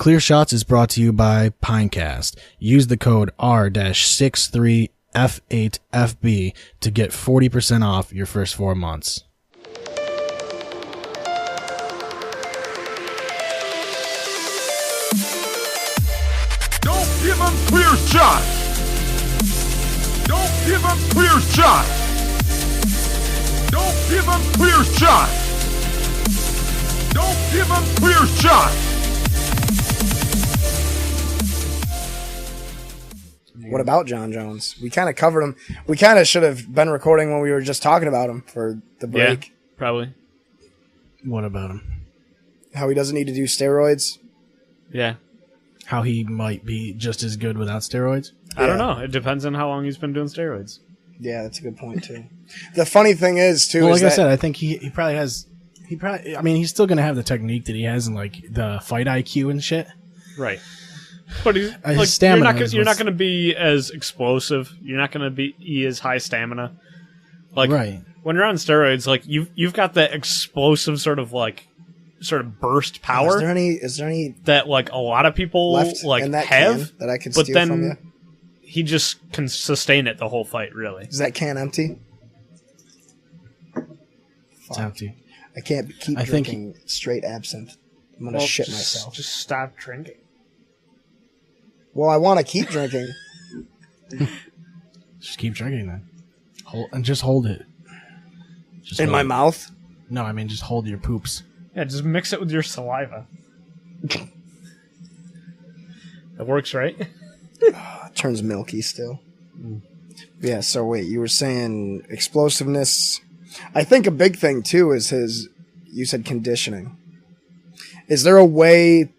Clear Shots is brought to you by Pinecast. Use the code R-63F8FB to get 40% off your first 4 months. Don't give him clear shot. Don't give him clear shot. Don't give him clear shot. Don't give him clear shot. What about Jon Jones? We kind of covered him. We kind of should have been recording when we were just talking about him for the break. Yeah, probably. What about him? How he doesn't need to do steroids. Yeah. How he might be just as good without steroids? I don't know. It depends on how long he's been doing steroids. Yeah, that's a good point, too. The funny thing is, too, well, is like I that said, I think he probably has... I mean, he's still going to have the technique that he has in, like, the fight IQ and shit. Right. But he's, like, you're not going to be as explosive. You're not going to be as high stamina. Like, right. When you're on steroids, like, you've got that explosive sort of burst power. Is there any that, like, a lot of people left like in that have that I can but steal then from you? He just can sustain it the whole fight, really. Is that can empty? It's empty. I can't keep drinking straight absinthe. I'm going to shit myself. Just stop drinking. Well, I want to keep drinking. Just keep drinking then. Just hold it. Just in my mouth? No, I mean just hold your poops. Yeah, just mix it with your saliva. That works, right? It turns milky still. Yeah, so wait, you were saying explosiveness. I think a big thing, too, is you said conditioning. Is there a way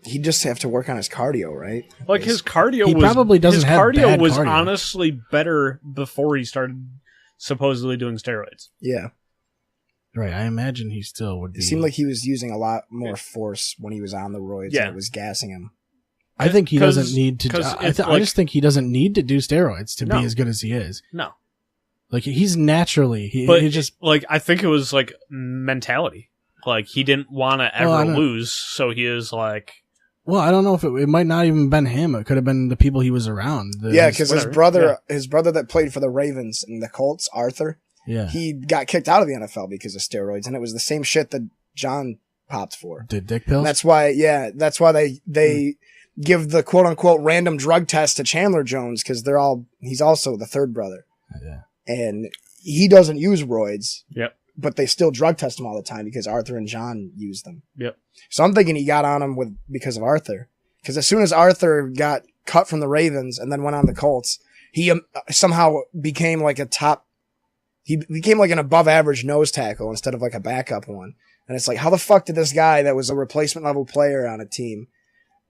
he'd just have to work on his cardio, right? Like his cardio was cardio. Honestly better before he started supposedly doing steroids. Yeah. Right, I imagine he still would be. It seemed like he was using a lot more force when he was on the roids and it was gassing him. I think he doesn't need to. I just think he doesn't need to do steroids to be as good as he is. No. Like, he's naturally... he just... Like, I think it was, like, mentality. Like, he didn't want to ever lose, so he is, like... Well, I don't know if it might not even been him. It could have been the people he was around. Because his brother that played for the Ravens and the Colts, Arthur, he got kicked out of the NFL because of steroids, and it was the same shit that John popped for. Did dick pills? And that's why they give the quote-unquote random drug test to Chandler Jones, because he's also the third brother. Yeah. And he doesn't use roids. Yep. But they still drug test him all the time because Arthur and John use them. Yep. So I'm thinking he got on him because of Arthur. Because as soon as Arthur got cut from the Ravens and then went on the Colts, he somehow became like he became like an above average nose tackle instead of like a backup one. And it's like, how the fuck did this guy that was a replacement level player on a team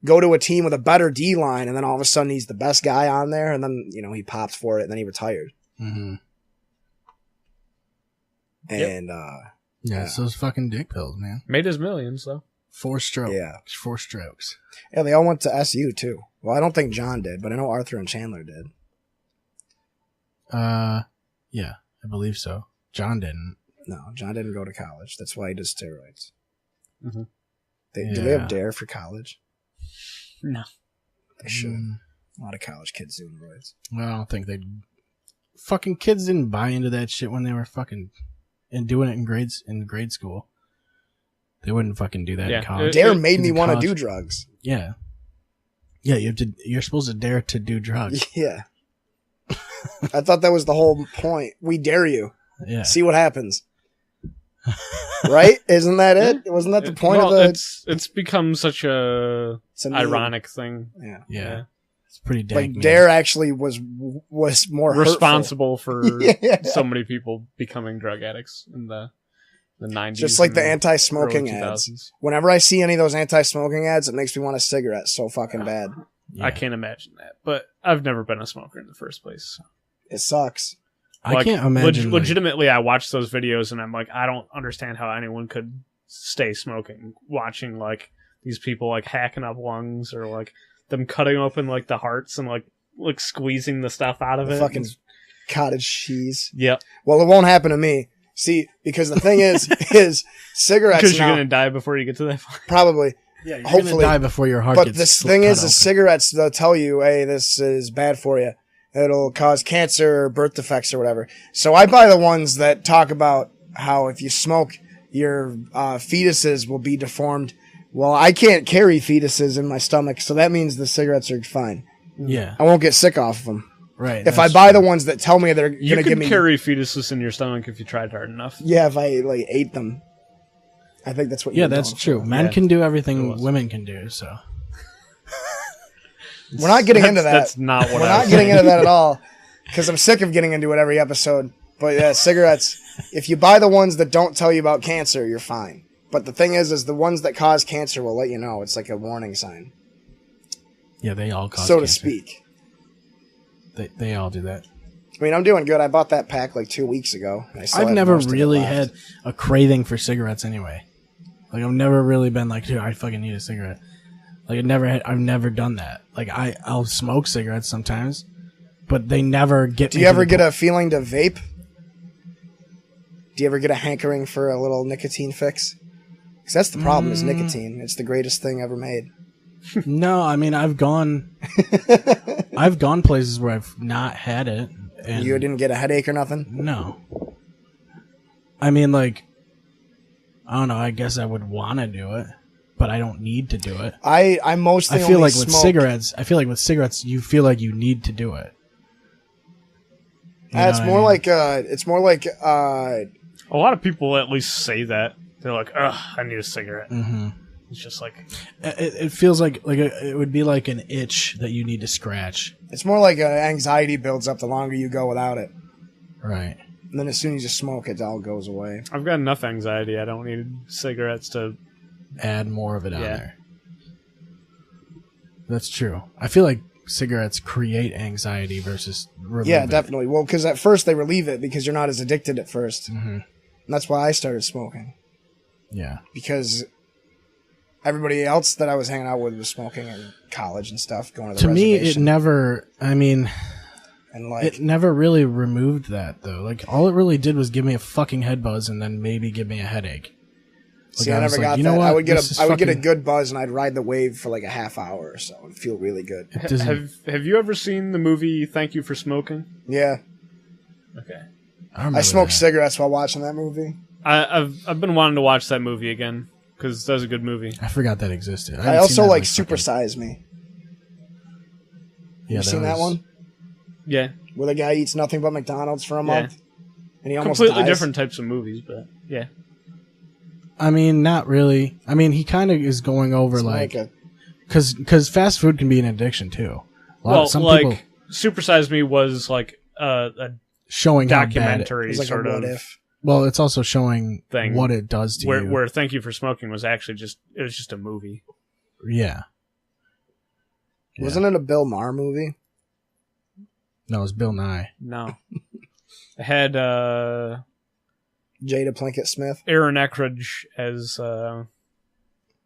go to a team with a better D line, and then all of a sudden he's the best guy on there, and then he popped for it and then he retired. Mm-hmm. And it's those fucking dick pills, man. Made his millions though. 4 strokes. Yeah. 4 strokes. Yeah, they all went to SU too. Well, I don't think John did, but I know Arthur and Chandler did. Yeah, I believe so. John didn't. No, John didn't go to college. That's why he does steroids. Mm-hmm. Do they have DARE for college? No. They should. A lot of college kids doing roids. Well, I don't think they'd... Fucking kids didn't buy into that shit when they were fucking... and doing it in grade school. They wouldn't fucking do that in college. DARE made me want to do drugs. Yeah. Yeah, you're supposed to dare to do drugs. Yeah. I thought that was the whole point. We dare you. Yeah. See what happens. Right? Isn't that it? Wasn't that the point of the... It's become such a ironic thing. Yeah. It's pretty dank. Like, DARE actually was more responsible for so many people becoming drug addicts in the 90s. Just like the anti-smoking ads. Whenever I see any of those anti-smoking ads, it makes me want a cigarette so fucking bad. Yeah. I can't imagine that. But I've never been a smoker in the first place. It sucks. I can't imagine. Legitimately, I watch those videos and I'm like, I don't understand how anyone could stay smoking. Watching like these people like hacking up lungs or like them cutting open like the hearts and like squeezing the stuff out of it. Fucking cottage cheese. Yep. Well, it won't happen to me. See, because the thing is cigarettes. Because you're gonna die before you get to that point. Probably. Yeah, you're hopefully gonna die before your heart But gets this thing is, cut the open. cigarettes, they'll tell you, hey, this is bad for you. It'll cause cancer or birth defects or whatever. So I buy the ones that talk about how if you smoke, your fetuses will be deformed. Well, I can't carry fetuses in my stomach, so that means the cigarettes are fine. Yeah, I won't get sick off of them. right. If I buy the ones that tell me they're going You to give can me... carry fetuses in your stomach if you tried hard enough. Yeah, if I like ate them. I think that's what Yeah, you're that's going true. for. Men Yeah. can do It everything was. women can do, so. We're not getting into that. That's not what We're I not was getting saying. into that at all, because I'm sick of getting into it every episode. But yeah, cigarettes, if you buy the ones that don't tell you about cancer, you're fine. But the thing is the ones that cause cancer will let you know. It's like a warning sign, Yeah, they all cause so to cancer. speak. They all do that. I mean, I'm doing good. I bought that pack like 2 weeks ago. And I still I've have never most of it really left. had a craving for cigarettes anyway. Like I've never really been like, dude, I fucking need a cigarette. Like I've never done that. Like I'll smoke cigarettes sometimes, but they never get. Do you ever get a feeling to vape? Do you ever get a hankering for a little nicotine fix? Because that's the problem, is nicotine. It's the greatest thing ever made. No, I mean I've gone places where I've not had it, and You didn't get a headache or nothing? no. I mean, like, I don't know. I guess I would want to do it, but I don't need to do it. I mostly I feel only like with smoke. cigarettes, you feel like you need to do it. You know It's what I more mean? like A lot of people at least say that. They're like, ugh, I need a cigarette. Mm-hmm. It's just like... It feels like it would be like an itch that you need to scratch. it's more like anxiety builds up the longer you go without it, Right. and then as soon as you smoke, it all goes away. I've got enough anxiety. I don't need cigarettes to... Add more of it on Yeah. there. That's true. I feel like cigarettes create anxiety versus remove Yeah, it. definitely. Well, because at first they relieve it because you're not as addicted at first. Mm-hmm. And that's why I started smoking, Yeah. because everybody else that I was hanging out with was smoking in college and stuff, going to the To me, it reservation. never. I mean, And like, it never really removed that though. Like all it really did was give me a fucking head buzz and then maybe give me a headache. see, Like, I was never like, got you that. know what? I would get This is a fucking- good buzz, and I'd ride the wave for like a half hour or so. It'd feel really good. It doesn't- Have you ever seen the movie Thank You for Smoking? Yeah, Okay. remember I smoked that. cigarettes while watching that movie. I've been wanting to watch that movie again because that's a good movie. I forgot that existed. I haven't also seen that in, like fucking- Super Size Me. Yeah, You seen that was- one? Yeah, Where the guy eats nothing but McDonald's for a Yeah. month, and he almost completely dies. different types of movies, but yeah. I mean, not really. I mean, he kind of is going over It's like a- because fast food can be an addiction too. Well, Some like people Super Size Me was like a showing how bad documentary it's like sort a what of if. well, it's also showing thing what it does to you. where Thank You for Smoking was actually just a movie. Yeah. Yeah. Wasn't it a Bill Maher movie? No, it's Bill Nye. No, it had Jada Pinkett Smith. Aaron Eckridge as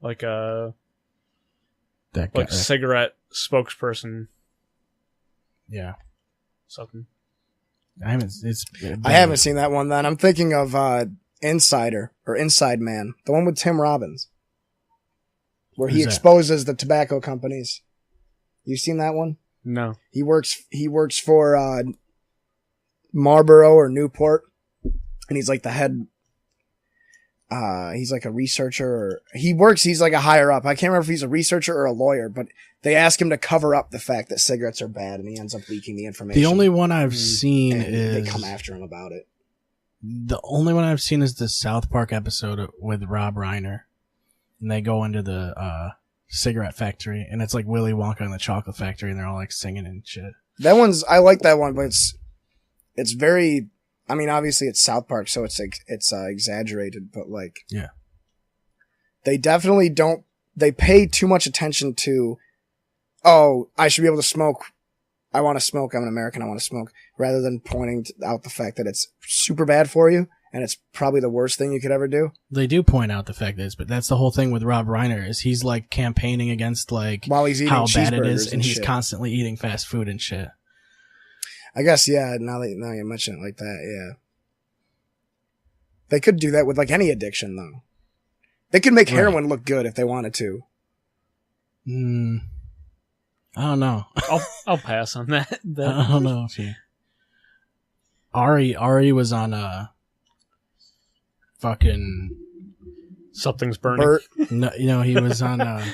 like a That guy. cigarette spokesperson, Yeah. something. I haven't. I haven't seen that one. Then I'm thinking of Insider or Inside Man, the one with Tim Robbins, where he Who's that? exposes the tobacco companies. You seen that one? No, He works for Marlboro or Newport, and he's like the head. He's like a researcher, or he's like a higher up. I can't remember if he's a researcher or a lawyer, but they ask him to cover up the fact that cigarettes are bad, and he ends up leaking the information. The only one I've seen and is they come after him about it. the only one I've seen is the South Park episode with Rob Reiner, and they go into the cigarette factory, and it's like Willy Wonka and the Chocolate Factory, and they're all like singing and shit. I like that one, but it's very. I mean, obviously it's South Park, so it's exaggerated, but like, Yeah. they definitely don't. They pay too much attention to, oh, I should be able to smoke. I want to smoke. I'm an American. I want to smoke, rather than pointing out the fact that it's super bad for you and it's probably the worst thing you could ever do. They do point out the fact that it's, but that's the whole thing with Rob Reiner is he's like campaigning against like While he's eating how bad it cheeseburgers is, and and he's shit. constantly eating fast food and shit. I guess, yeah. Now you mention it like that, yeah. They could do that with like any addiction, though. They could make Right. heroin look good if they wanted to. I don't know. I'll pass on that. I don't know if you. Ari was on fucking Something's burning. Bert, no, he was on Thank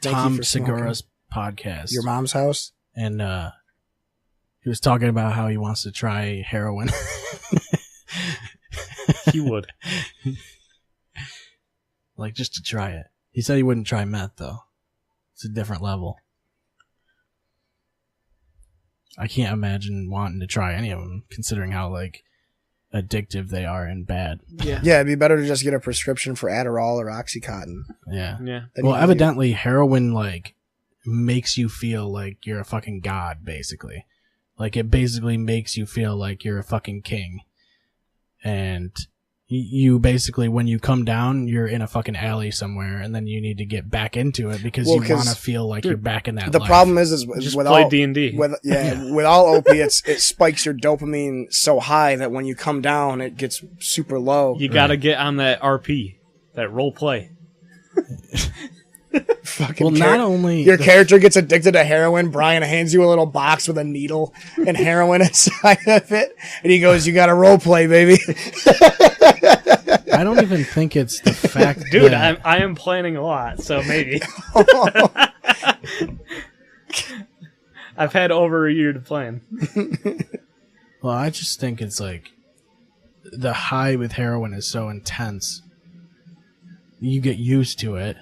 you Tom for smoking. Segura's podcast. Your mom's house? And he was talking about how he wants to try heroin. He would. Like, just to try it. He said he wouldn't try meth, though. It's a different level. I can't imagine wanting to try any of them, considering how, like, addictive they are and bad. Yeah. Yeah, it'd be better to just get a prescription for Adderall or Oxycontin. Yeah. Yeah. Then Well, you- evidently, heroin, like, makes you feel like you're a fucking god, basically. Like, it basically makes you feel like you're a fucking king. And you basically, when you come down, you're in a fucking alley somewhere, and then you need to get back into it because Well, you 'cause want to feel like you're back in that The life. problem is Just with play all D&D. with all opiates, it spikes your dopamine so high that when you come down, it gets super low. You got to get on that RP, that role play. Fucking Well, not only... your character gets addicted to heroin. Brian hands you a little box with a needle and heroin inside of it, and he goes, "You got to role play, baby." I don't even think it's the fact Dude, that... I am planning a lot, so maybe. I've had over a year to plan. Well, I just think it's like... The high with heroin is so intense. You get used to it,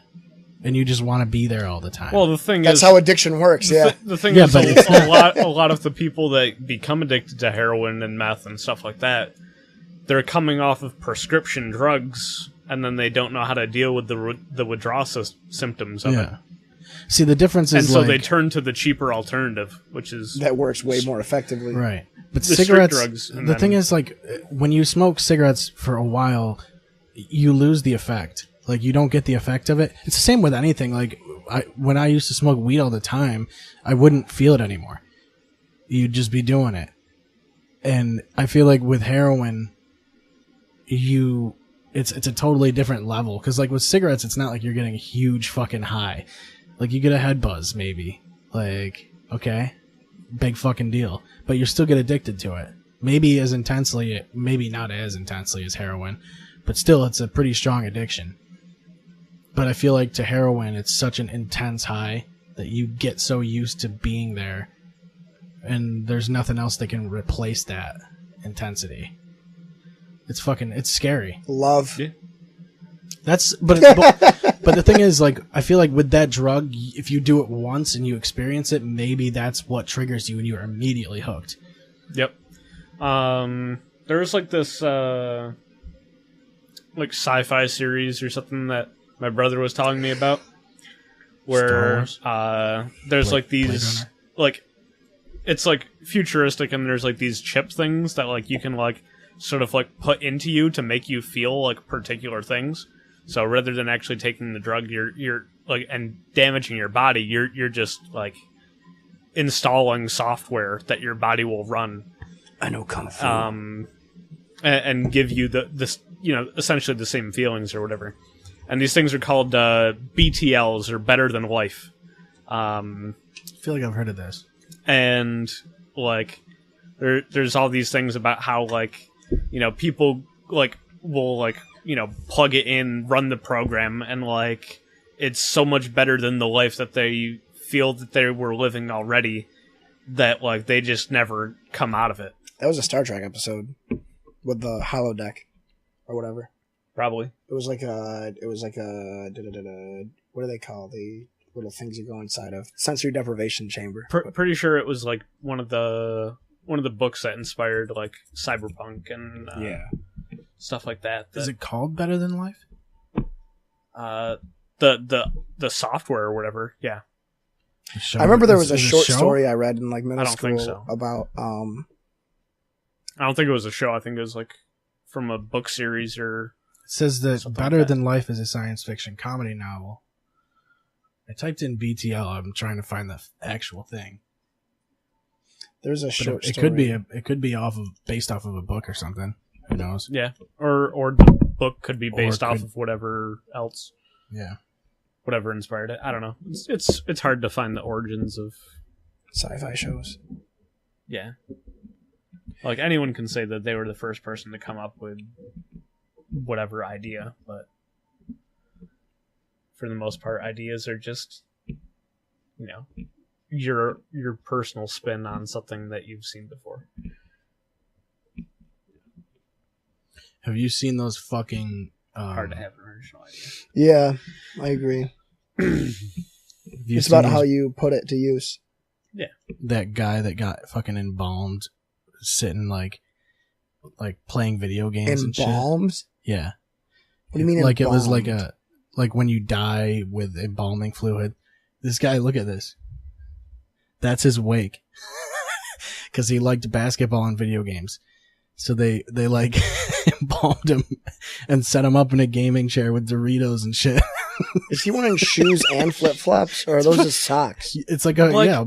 and you just want to be there all the time. Well, the thing That's is... how addiction works. Yeah, The thing Yeah, is, but it's a lot of the people that become addicted to heroin and meth and stuff like that, they're coming off of prescription drugs, and then they don't know how to deal with the withdrawal symptoms of it. yeah. See, the difference And is so like... they turn to the cheaper alternative, which is... that works way more effectively. Right. But The street cigarettes, drugs, and the then- thing is, like, when you smoke cigarettes for a while, you lose the effect. Like, you don't get the effect of it. It's the same with anything. Like, when I used to smoke weed all the time, I wouldn't feel it anymore. You'd just be doing it. And I feel like with heroin, it's a totally different level. Because, like, with cigarettes, it's not like you're getting a huge fucking high. Like, you get a head buzz, maybe. Like, okay, big fucking deal. But you still get addicted to it. Maybe as intensely, maybe not as intensely as heroin. But still, it's a pretty strong addiction. But I feel like to heroin, it's such an intense high that you get so used to being there. And there's nothing else that can replace that intensity. It's scary. Love. Yeah. But the thing is, like, I feel like with that drug, if you do it once and you experience it, maybe that's what triggers you and you're immediately hooked. Yep. There's like this like sci-fi series or something that my brother was telling me about, where there's like these like it's like futuristic, and there's like these chip things that like you can like sort of like put into you to make you feel like particular things. So rather than actually taking the drug, you're like and damaging your body, you're just like installing software that your body will run. I know kung fu. And give you this essentially the same feelings or whatever. And these things are called BTLs, or Better Than Life. I feel like I've heard of this. And like there's all these things about how like people like will like plug it in, run the program, and like it's so much better than the life that they feel that they were living already, that like they just never come out of it. That was a Star Trek episode with the holodeck or whatever. Probably. It was like a what do they call the little things you go inside of? Sensory deprivation chamber. Pretty sure it was like one of the books that inspired like cyberpunk and stuff like that. Is it called Better Than Life? The software or whatever. Yeah. I remember there was a short story I read in like middle I don't school think so. about I don't think it was a show. I think it was like from a book series or. It says that Something Better like that. Than Life is a science fiction comedy novel. I typed in BTL. I'm trying to find the actual thing. there's a But short it story. could be based off of a book or something. Who knows? Yeah, or the book could be based Or off could- of whatever else. Yeah. whatever inspired it. I don't know. It's hard to find the origins of Sci-fi shows. yeah. Like anyone can say that they were the first person to come up with whatever idea, but for the most part, ideas are just, you know, your personal spin on something that you've seen before. Have you seen those fucking... Hard to have an original idea. Yeah, I agree. It's about how you put it to use. Yeah. That guy that got fucking embalmed, sitting like playing video games and shit. Embalmed? Yeah. What do you mean Like embalmed? it was like when you die with embalming fluid. This guy, look at this. That's his wake. Because he liked basketball and video games. So they like embalmed him and set him up in a gaming chair with Doritos and shit. Is he wearing shoes and flip-flops, or are those just socks? It's like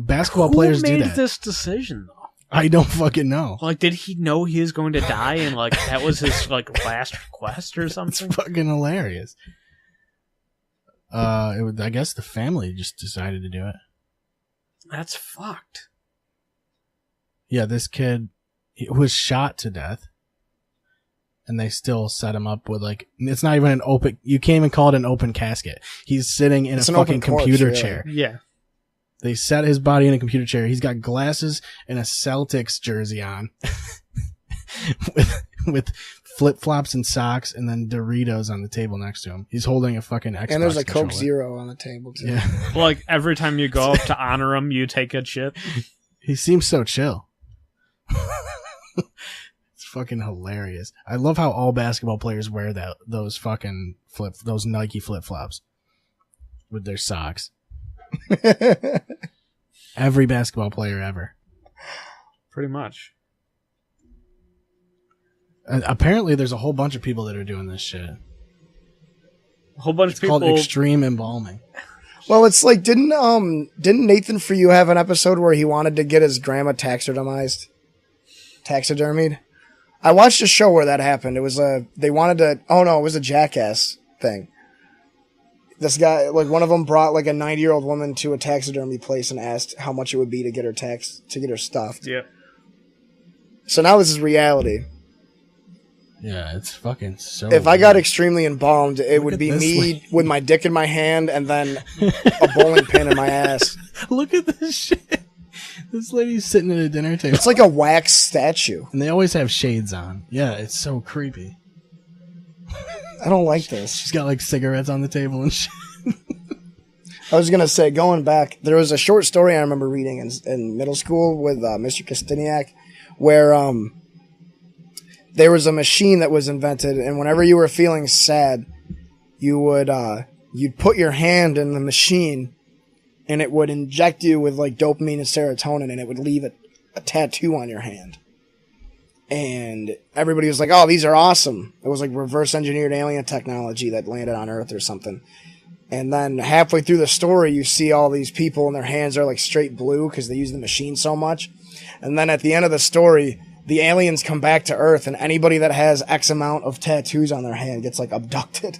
basketball players do that. Who made this decision, though? I don't fucking know. Like, did he know he was going to die and, like, that was his, like, last request or something? It's fucking hilarious. I guess the family just decided to do it. That's fucked. Yeah, this kid was shot to death. And they still set him up with, like, it's not even an open, you can't even call it an open casket. He's sitting in a fucking computer chair. Yeah. They set his body in a computer chair. He's got glasses and a Celtics jersey on. with flip-flops and socks, and then Doritos on the table next to him. He's holding a fucking Xbox And there's a controller. Coke Zero on the table, too. Yeah. Like, every time you go up to honor him, you take a chip. He seems so chill. It's fucking hilarious. I love how all basketball players wear those fucking those Nike flip-flops with their socks. Every basketball player ever. Pretty much. And apparently there's a whole bunch of people that are doing this shit. A whole bunch It's of people. called extreme embalming. Well, it's like, didn't Nathan For You have an episode where he wanted to get his grandma taxidermized? Taxidermied? I watched a show where that happened. It was it was a Jackass thing. This guy, like, one of them brought, like, a 90-year-old woman to a taxidermy place and asked how much it would be to get her stuffed. Yeah. So now this is reality. Yeah, it's fucking so... If I got extremely embalmed, it would at be this me lady. with my dick in my hand and then a bowling pin in my ass. Look at this shit. This lady's sitting at a dinner table. It's like a wax statue. And they always have shades on. Yeah, it's so creepy. I don't like this. She's got like cigarettes on the table and shit. I was going to say, going back, there was a short story I remember reading in middle school with Mr. Kosteniak where there was a machine that was invented, and whenever you were feeling sad, you would you'd put your hand in the machine, and it would inject you with like dopamine and serotonin, and it would leave a tattoo on your hand. And everybody was like, "Oh, these are awesome!" It was like reverse engineered alien technology that landed on Earth or something. And then halfway through the story, you see all these people, and their hands are like straight blue because they use the machine so much. And then at the end of the story, the aliens come back to Earth, and anybody that has X amount of tattoos on their hand gets like abducted.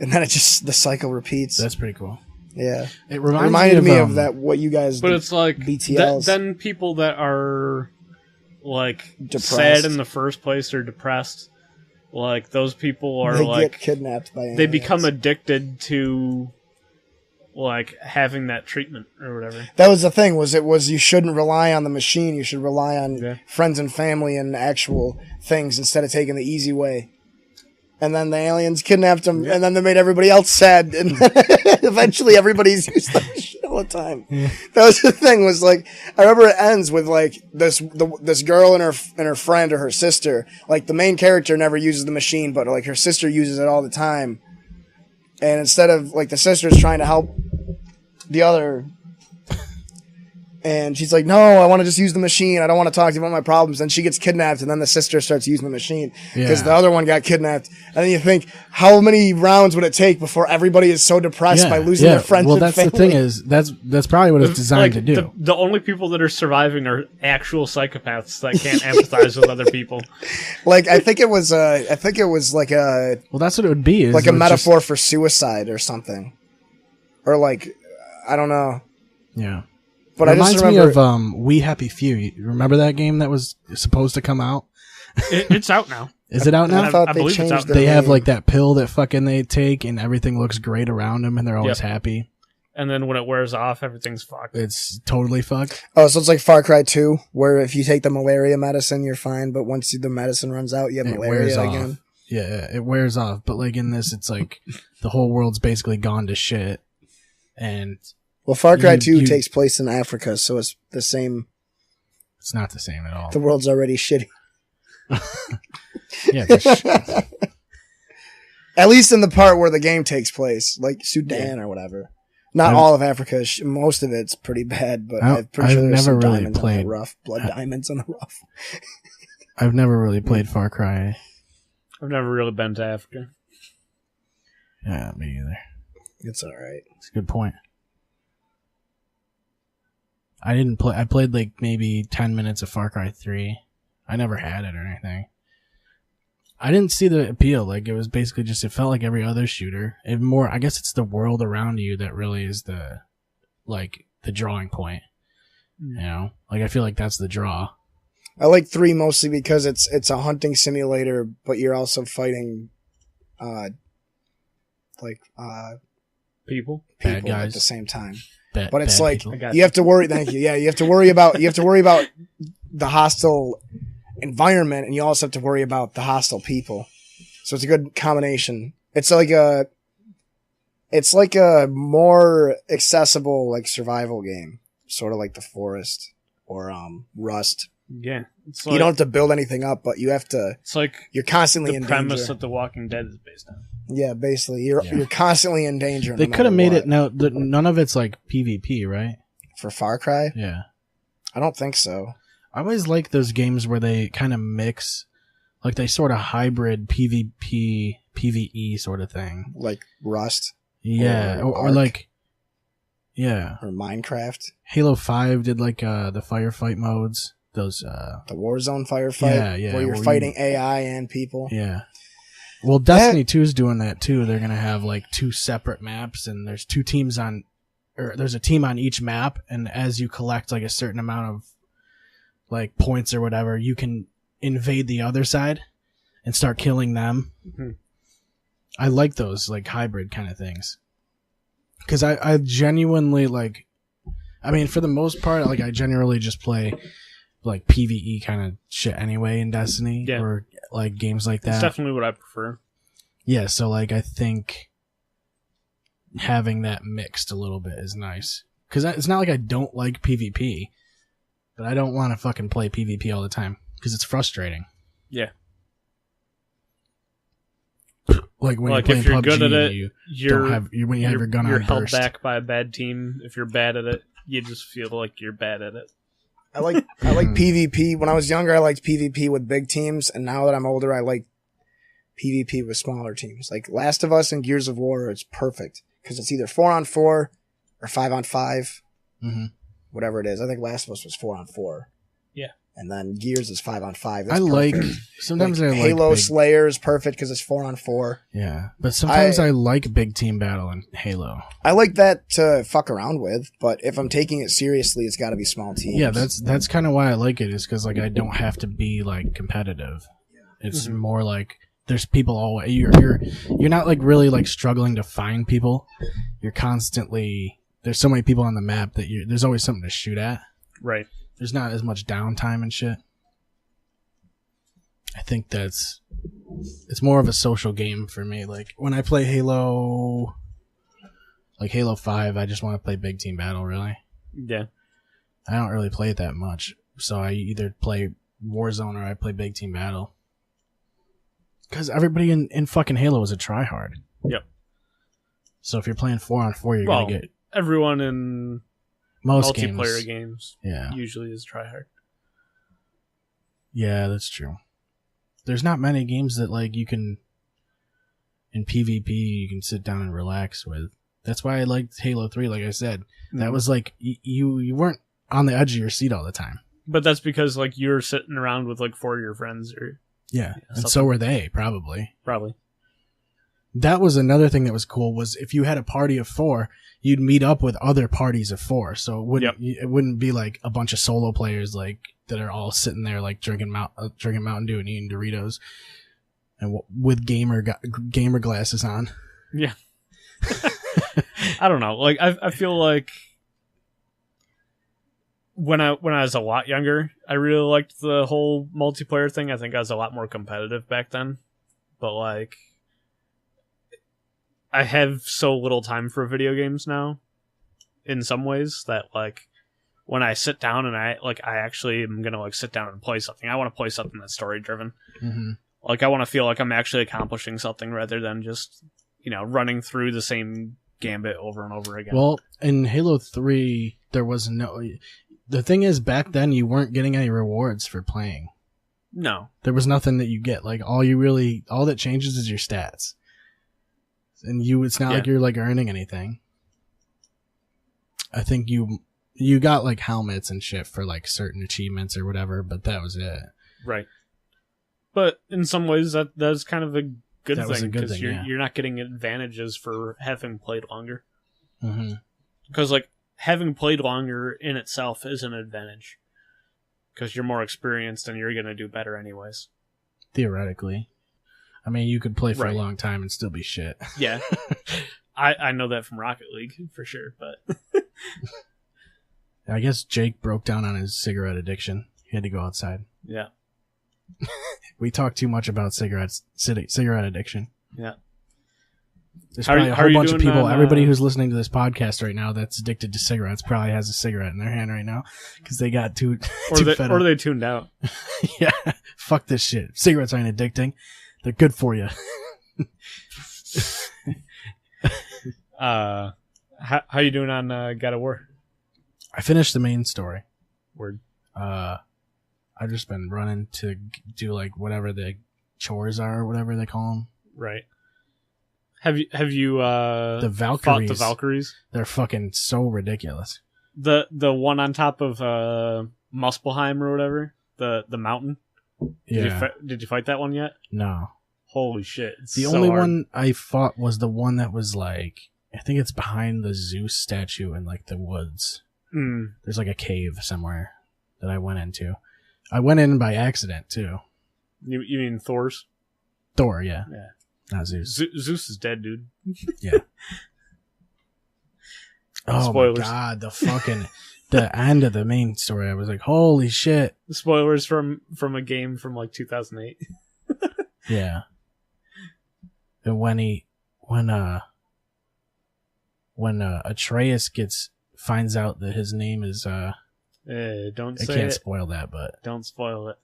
And then the cycle repeats. That's pretty cool. Yeah. It reminded me of that, what you guys But did, it's like, BTLs. then people that are, like, Depressed. sad in the first place or depressed, like, those people are, they like, get kidnapped by aliens. they become addicted to, like, having that treatment or whatever. That was the thing, was you shouldn't rely on the machine. You should rely on Yeah. friends and family and actual things instead of taking the easy way. And then the aliens kidnapped him, and then they made everybody else sad, and eventually everybody's used the machine all the time. Yeah. That was the thing. Was like, I remember it ends with like this girl and her friend or her sister. Like the main character never uses the machine, but like her sister uses it all the time. And instead of like the sister's trying to help the other, And she's like, no, I want to just use the machine. I don't want to talk to you about my problems. Then she gets kidnapped, and then the sister starts using the machine because the other one got kidnapped. And then you think, how many rounds would it take before everybody is so depressed by losing their friends and family? The thing is, that's probably what it's designed to do. The only people that are surviving are actual psychopaths that can't empathize with other people. Like, I think it was like a... Well, that's what it would be. Like a metaphor for suicide or something. Or like, I don't know. Yeah. But it I just reminds remember... me of We Happy Few. You remember that game that was supposed to come out? It's out now. Is it out now? I thought I they believe it's changed out. their They have name. like that pill that fucking they take and everything looks great around them and they're always happy. And then when it wears off, everything's fucked. It's totally fucked. Oh, so it's like Far Cry 2, where if you take the malaria medicine, you're fine, but once the medicine runs out, you have malaria again. Off. Yeah, it wears off. But like in this, it's like the whole world's basically gone to shit. And Well, Far Cry 2 takes place in Africa, so it's the same. It's not the same at all. The world's already shitty. Yeah, at least in the part where the game takes place, like Sudan or whatever. Not all of Africa. Most of it's pretty bad, but I'm pretty sure there's some diamonds on the rough. Blood diamonds on the rough. I've never really played Far Cry. I've never really been to Africa. Yeah, me either. It's all right. It's a good point. I didn't play. I played like maybe 10 minutes of Far Cry 3. I never had it or anything. I didn't see the appeal. Like it was basically just, it felt like every other shooter. It more, I guess it's the world around you that really is the drawing point. You know, like I feel like that's the draw. I like 3 mostly because it's a hunting simulator, but you're also fighting, People Bad guys at the same time. But it's like people. you have to worry. Thank you. Yeah, you have to worry about the hostile environment, and you also have to worry about the hostile people. So it's a good combination. It's like a more accessible like survival game, sort of like The Forest or Rust. Yeah, it's like, you don't have to build anything up, but you have to. It's like you're constantly in the premise danger. that The Walking Dead is based on. Yeah, basically, you're constantly in danger. They could have made it. No, none of it's like PvP, right? For Far Cry. Yeah, I don't think so. I always like those games where they kind of mix, like they sort of hybrid PvP, PvE sort of thing. Like Rust. Yeah, or like, yeah. Or Minecraft. Halo 5 did like the firefight modes. Those the Warzone firefight. Yeah, where you're fighting AI and people. Yeah. Well, Destiny 2 is doing that too. They're gonna have like 2 separate maps, and there's 2 teams on, or there's a team on each map, and as you collect like a certain amount of like points or whatever, you can invade the other side and start killing them. Mm-hmm. I like those like hybrid kind of things because I genuinely like. I mean, for the most part, like I generally just play like PvE kind of shit anyway in Destiny or like games like that. It's definitely what I prefer. Yeah, so like I think having that mixed a little bit is nice. Because it's not like I don't like PvP, but I don't want to fucking play PvP all the time because it's frustrating. Yeah. Like when you're playing if you're PUBG, good at it, when you have your gun on you're held burst. back by a bad team. If you're bad at it, you just feel like you're bad at it. I like PvP. When I was younger, I liked PvP with big teams, and now that I'm older, I like PvP with smaller teams. Like Last of Us and Gears of War, it's perfect because it's either 4-on-4 or 5-on-5, whatever it is. I think Last of Us was 4-on-4. Yeah, and then Gears is 5-on-5. That's I like perfect. sometimes like I like Halo Slayer is perfect because it's 4-on-4. Yeah, but sometimes I like big team battle in Halo. I like that to fuck around with, but if I'm taking it seriously, it's got to be small teams. Yeah, that's kind of why I like it, is because like I don't have to be like competitive. It's more like there's people always. You're not like really like struggling to find people. You're constantly, there's so many people on the map that there's always something to shoot at. Right. There's not as much downtime and shit. I think it's more of a social game for me. Like when I play Halo, like Halo 5, I just want to play big team battle, really. Yeah. I don't really play it that much. So I either play Warzone or I play big team battle. Because everybody in fucking Halo is a tryhard. Yep. So if you're playing 4-on-4, you're going to get... Everyone in Most multiplayer games Yeah. usually is tryhard. Yeah, that's true. There's not many games that like you can in PvP you can sit down and relax with. That's why I liked Halo 3, like I said. That was like you weren't on the edge of your seat all the time. But that's because like you're sitting around with like 4 of your friends or Yeah, and so were they, probably. That was another thing that was cool was if you had a party of 4, you'd meet up with other parties of 4. So it wouldn't be like a bunch of solo players like that are all sitting there like drinking Mountain Dew and eating Doritos and with gamer glasses on. Yeah. I don't know. Like I feel like when I was a lot younger, I really liked the whole multiplayer thing. I think I was a lot more competitive back then. But like I have so little time for video games now in some ways that like when I sit down and I actually am going to like sit down and play something. I want to play something that's story driven. Mm-hmm. Like I want to feel like I'm actually accomplishing something rather than just, running through the same gambit over and over again. Well, in Halo 3, there was no... The thing is, back then, you weren't getting any rewards for playing. No. There was nothing that you get. Like, all that changes is your stats. And it's not like you're, like, earning anything. I think you got, like, helmets and shit for, like, certain achievements or whatever, but that was it. Right. But in some ways, that's kind of a good thing, because you're not getting advantages for having played longer. Mm-hmm. Because, like, having played longer in itself is an advantage. Because you're more experienced and you're going to do better anyways. Theoretically. I mean, you could play for a long time and still be shit. Yeah. I know that from Rocket League, for sure, but... I guess Jake broke down on his cigarette addiction. He had to go outside. Yeah. We talk too much about cigarette addiction. Yeah. There's probably a whole bunch of people, everybody who's listening to this podcast right now that's addicted to cigarettes probably has a cigarette in their hand right now because they got too fed up. Or they tuned out. Yeah. Fuck this shit. Cigarettes aren't addicting. They're good for you. How you doing on God of War? I finished the main story. Word. I've just been running to do like whatever the chores are, or whatever they call them. Right. Have you the Valkyries? Fought the Valkyries? They're fucking so ridiculous. The one on top of Muspelheim or whatever, the mountain. Did you fight that one yet? No. Holy shit! The only one I fought was the one that was like, I think it's behind the Zeus statue in like the woods. Mm. There's like a cave somewhere that I went into. I went in by accident too. You mean Thor's? Thor, yeah. Yeah. Not Zeus. Zeus is dead, dude. Yeah. Oh Spoilers. my god, the end of the main story. I was like, holy shit. Spoilers from a game from like 2008. Yeah. And when Atreus finds out that his name is don't I say can't it. spoil that, but Don't spoil it.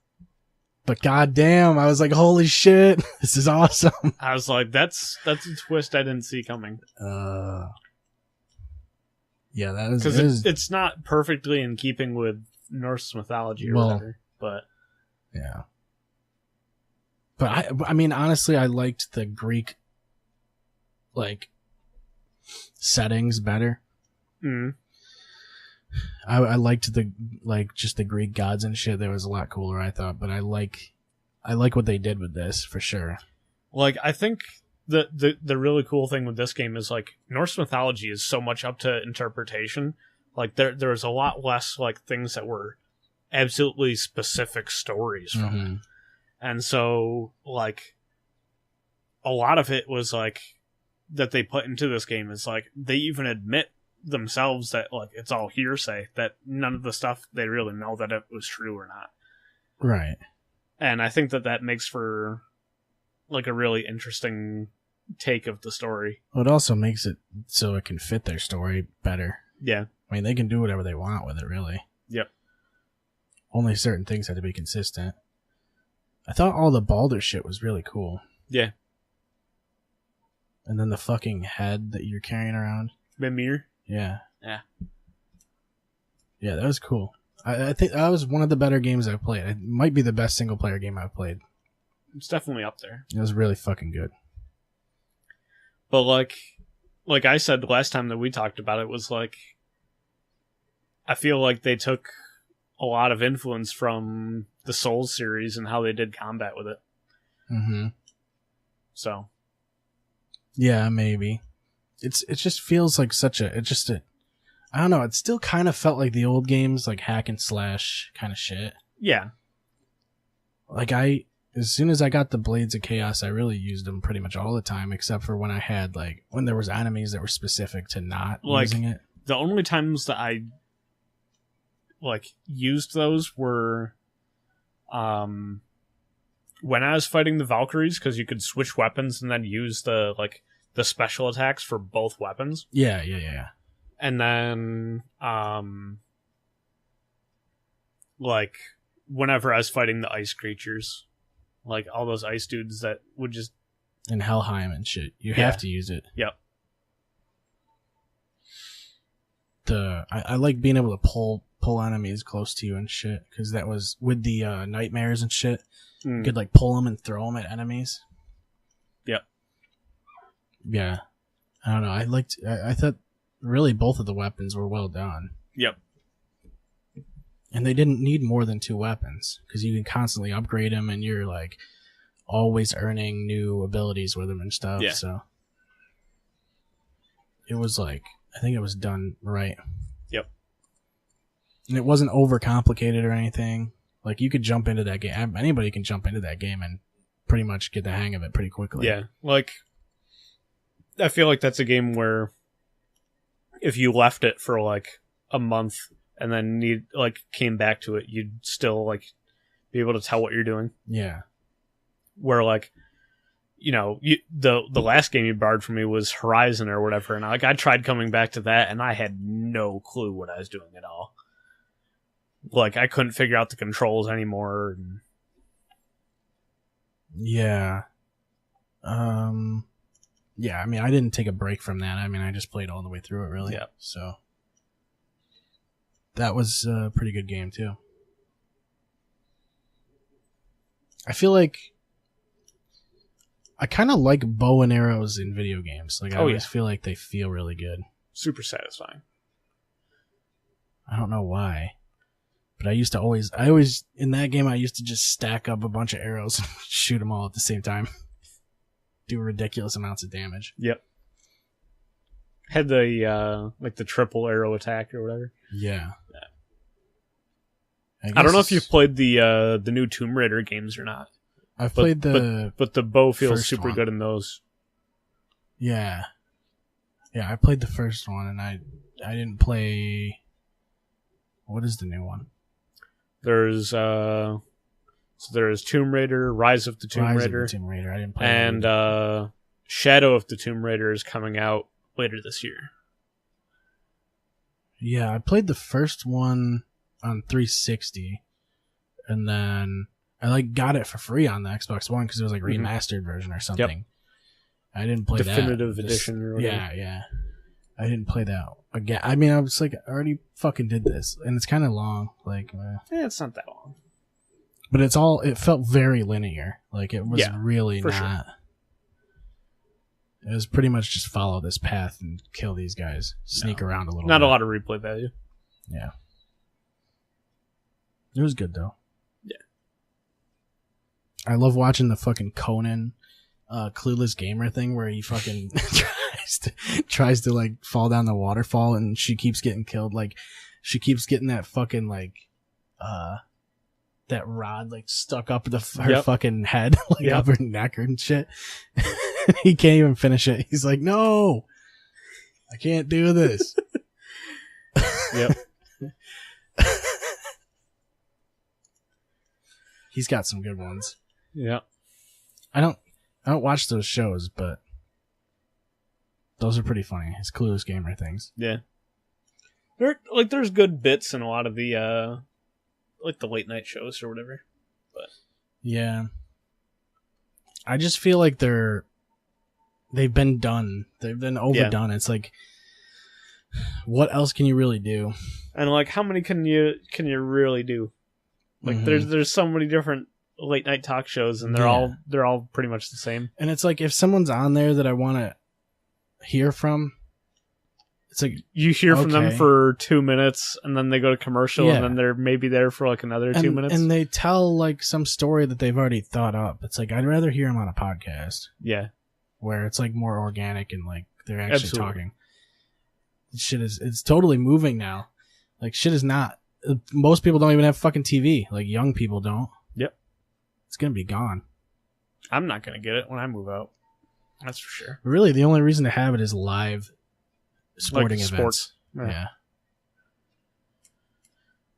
But goddamn, I was like, holy shit, this is awesome. I was like, that's a twist I didn't see coming. Yeah, that is because it's not perfectly in keeping with Norse mythology or whatever, but yeah. But I mean, honestly, I liked the Greek like settings better. Mm. I liked just the Greek gods and shit. That was a lot cooler, I thought. But I like what they did with this for sure. Like, I think the really cool thing with this game is like Norse mythology is so much up to interpretation. Like there's a lot less like things that were absolutely specific stories from it. And so like a lot of it was like that they put into this game is like they even admit themselves that like it's all hearsay, that none of the stuff they really know that it was true or not. Right. And I think that makes for like a really interesting take of the story. Well, it also makes it so it can fit their story better. Yeah. I mean, they can do whatever they want with it, really. Yep. Only certain things had to be consistent. I thought all the Baldur shit was really cool. Yeah. And then the fucking head that you're carrying around. Mimir? Yeah. Yeah. Yeah, that was cool. I think that was one of the better games I've played. It might be the best single player game I've played. It's definitely up there. It was really fucking good. But like I said the last time that we talked about it, was like, I feel like they took a lot of influence from the Souls series and how they did combat with it. Mm-hmm. So. Yeah, maybe. It just feels like I don't know, it still kind of felt like the old games, like hack and slash kind of shit. Yeah. Like as soon as I got the Blades of Chaos, I really used them pretty much all the time, except for when I had, like, when there was enemies that were specific to not using it. The only times that I, like, used those were, when I was fighting the Valkyries, because you could switch weapons and then use the special attacks for both weapons. Yeah. And then, like, whenever I was fighting the ice creatures, like all those ice dudes that would just... And Helheim and shit. You have to use it. Yep. I like being able to pull enemies close to you and shit, because that was with the nightmares and shit. You could, like, pull them and throw them at enemies. Yep. Yeah. I don't know. I thought really both of the weapons were well done. Yep. And they didn't need more than 2 weapons, because you can constantly upgrade them, and you're, like, always earning new abilities with them and stuff. Yeah. So it was like, I think it was done right. Yep. And it wasn't overcomplicated or anything. Like, you could jump into that game. Anybody can jump into that game and pretty much get the hang of it pretty quickly. Yeah. Like, I feel like that's a game where if you left it for, like, a month and then came back to it, you'd still, like, be able to tell what you're doing. Yeah. Where, like, you know, the last game you borrowed from me was Horizon or whatever, and I tried coming back to that, and I had no clue what I was doing at all. Like, I couldn't figure out the controls anymore. Yeah. Yeah, I mean, I didn't take a break from that. I mean, I just played all the way through it, really. Yeah. So that was a pretty good game, too. I feel like I kind of like bow and arrows in video games. Like, I always feel like they feel really good. Super satisfying. I don't know why. But I always, in that game, I used to just stack up a bunch of arrows and shoot them all at the same time. Do ridiculous amounts of damage. Yep. Had the, like the triple arrow attack or whatever. Yeah. I don't know if you've played the new Tomb Raider games or not. I've played but the bow feels super one. good in those. Yeah. Yeah, I played the first one, and I didn't play... What is the new one? There's Tomb Raider, Rise of the Tomb Raider. Of the Tomb Raider. I didn't play and Shadow of the Tomb Raider is coming out later this year. Yeah, I played the first one on 360, and then I got it for free on the Xbox One because it was like remastered version or something. Yep. I didn't play Definitive edition or whatever. Yeah. I didn't play that again. I mean, I was like, I already fucking did this, and it's kind of long. Like, it's not that long. But it felt very linear. Like, it was really not. Sure. It was pretty much just follow this path and kill these guys. Sneak around a little bit. Not a lot of replay value. Yeah. It was good, though. Yeah. I love watching the fucking Conan Clueless Gamer thing where he fucking tries to like fall down the waterfall and she keeps getting killed. Like, she keeps getting that fucking like that rod like stuck up her fucking head, like up her neck and shit. He can't even finish it. He's like, no, I can't do this. Yep. He's got some good ones. Yeah. I don't watch those shows, but those are pretty funny. His Clueless Gamer things. Yeah. There's good bits in a lot of the like the late night shows or whatever. But yeah. I just feel like they've been done. They've been overdone. Yeah. It's like, what else can you really do? And like, how many can you really do? Like, there's so many different late night talk shows, and they're all pretty much the same. And it's like, if someone's on there that I want to hear from, it's like you hear from them for 2 minutes, and then they go to commercial, and then they're maybe there for like another 2 minutes, and they tell like some story that they've already thought up. It's like, I'd rather hear them on a podcast, where it's like more organic and like they're actually talking. Shit it's totally moving now. Like, shit is not. Most people don't even have fucking TV. Like, young people don't. Yep, it's gonna be gone. I'm not gonna get it when I move out. That's for sure. Really, the only reason to have it is live sporting like events. Sports. Yeah.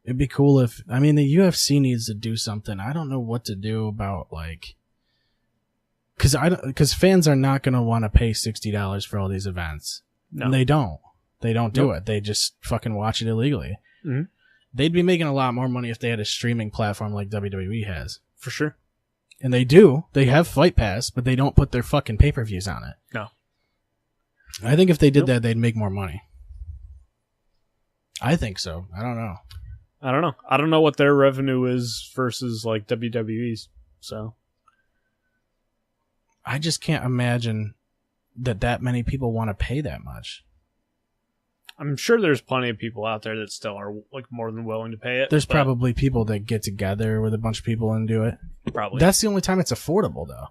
It'd be cool if, I mean, the UFC needs to do something. I don't know what to do about, like, because fans are not going to want to pay $60 for all these events. No. And they don't do it. They just fucking watch it illegally. Mm-hmm. They'd be making a lot more money if they had a streaming platform like WWE has. For sure. And they do. They have Fight Pass, but they don't put their fucking pay-per-views on it. No. I think if they did that, they'd make more money. I think so. I don't know. I don't know what their revenue is versus like WWE's. So I just can't imagine that many people want to pay that much. I'm sure there's plenty of people out there that still are like more than willing to pay it. There's probably people that get together with a bunch of people and do it. Probably. That's the only time it's affordable, though.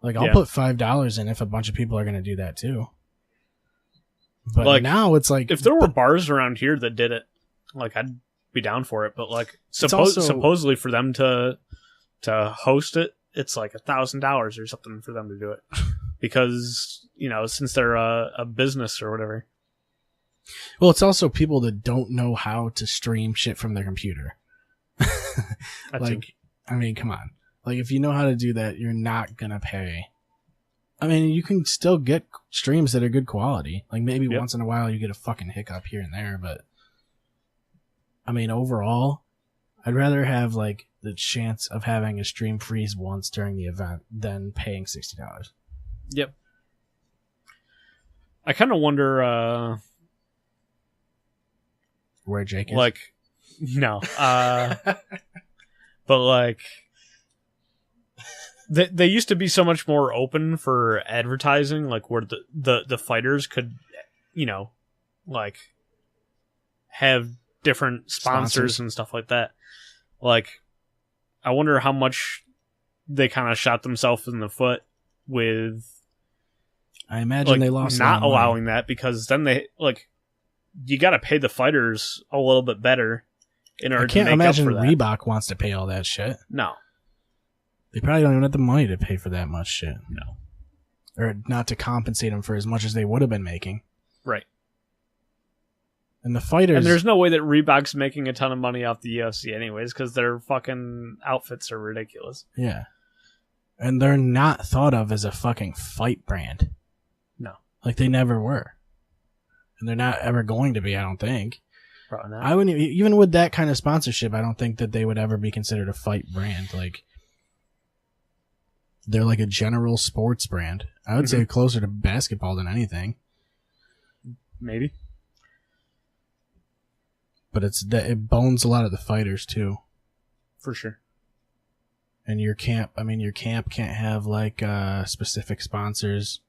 Like, I'll put $5 in if a bunch of people are going to do that too. But like, now it's like, if there were bars around here that did it, like, I'd be down for it. But like, supposedly for them to host it, it's like $1,000 or something for them to do it, because since they're a business or whatever. Well, it's also people that don't know how to stream shit from their computer. I mean, come on. Like, if you know how to do that, you're not gonna pay. I mean, you can still get streams that are good quality. Like, maybe once in a while you get a fucking hiccup here and there, but I mean, overall, I'd rather have like the chance of having a stream freeze once during the event than paying $60. Yep. I kind of wonder where Jake is. Like, no. But like, they used to be so much more open for advertising, like where the fighters could, like have different sponsors and stuff like that. Like, I wonder how much they kind of shot themselves in the foot with. I imagine they lost not allowing that, because then they like, you got to pay the fighters a little bit better in order to make up for that. I can't imagine Reebok wants to pay all that shit. No. They probably don't even have the money to pay for that much shit. No. Or not to compensate them for as much as they would have been making. Right. And the fighters... And there's no way that Reebok's making a ton of money off the UFC anyways, because their fucking outfits are ridiculous. Yeah. And they're not thought of as a fucking fight brand. No. Like, they never were. And they're not ever going to be, I don't think. Probably not. I wouldn't, even with that kind of sponsorship, I don't think that they would ever be considered a fight brand. Like, they're like a general sports brand. I would say closer to basketball than anything. Maybe. But it bones a lot of the fighters too. For sure. And your camp can't have like specific sponsors.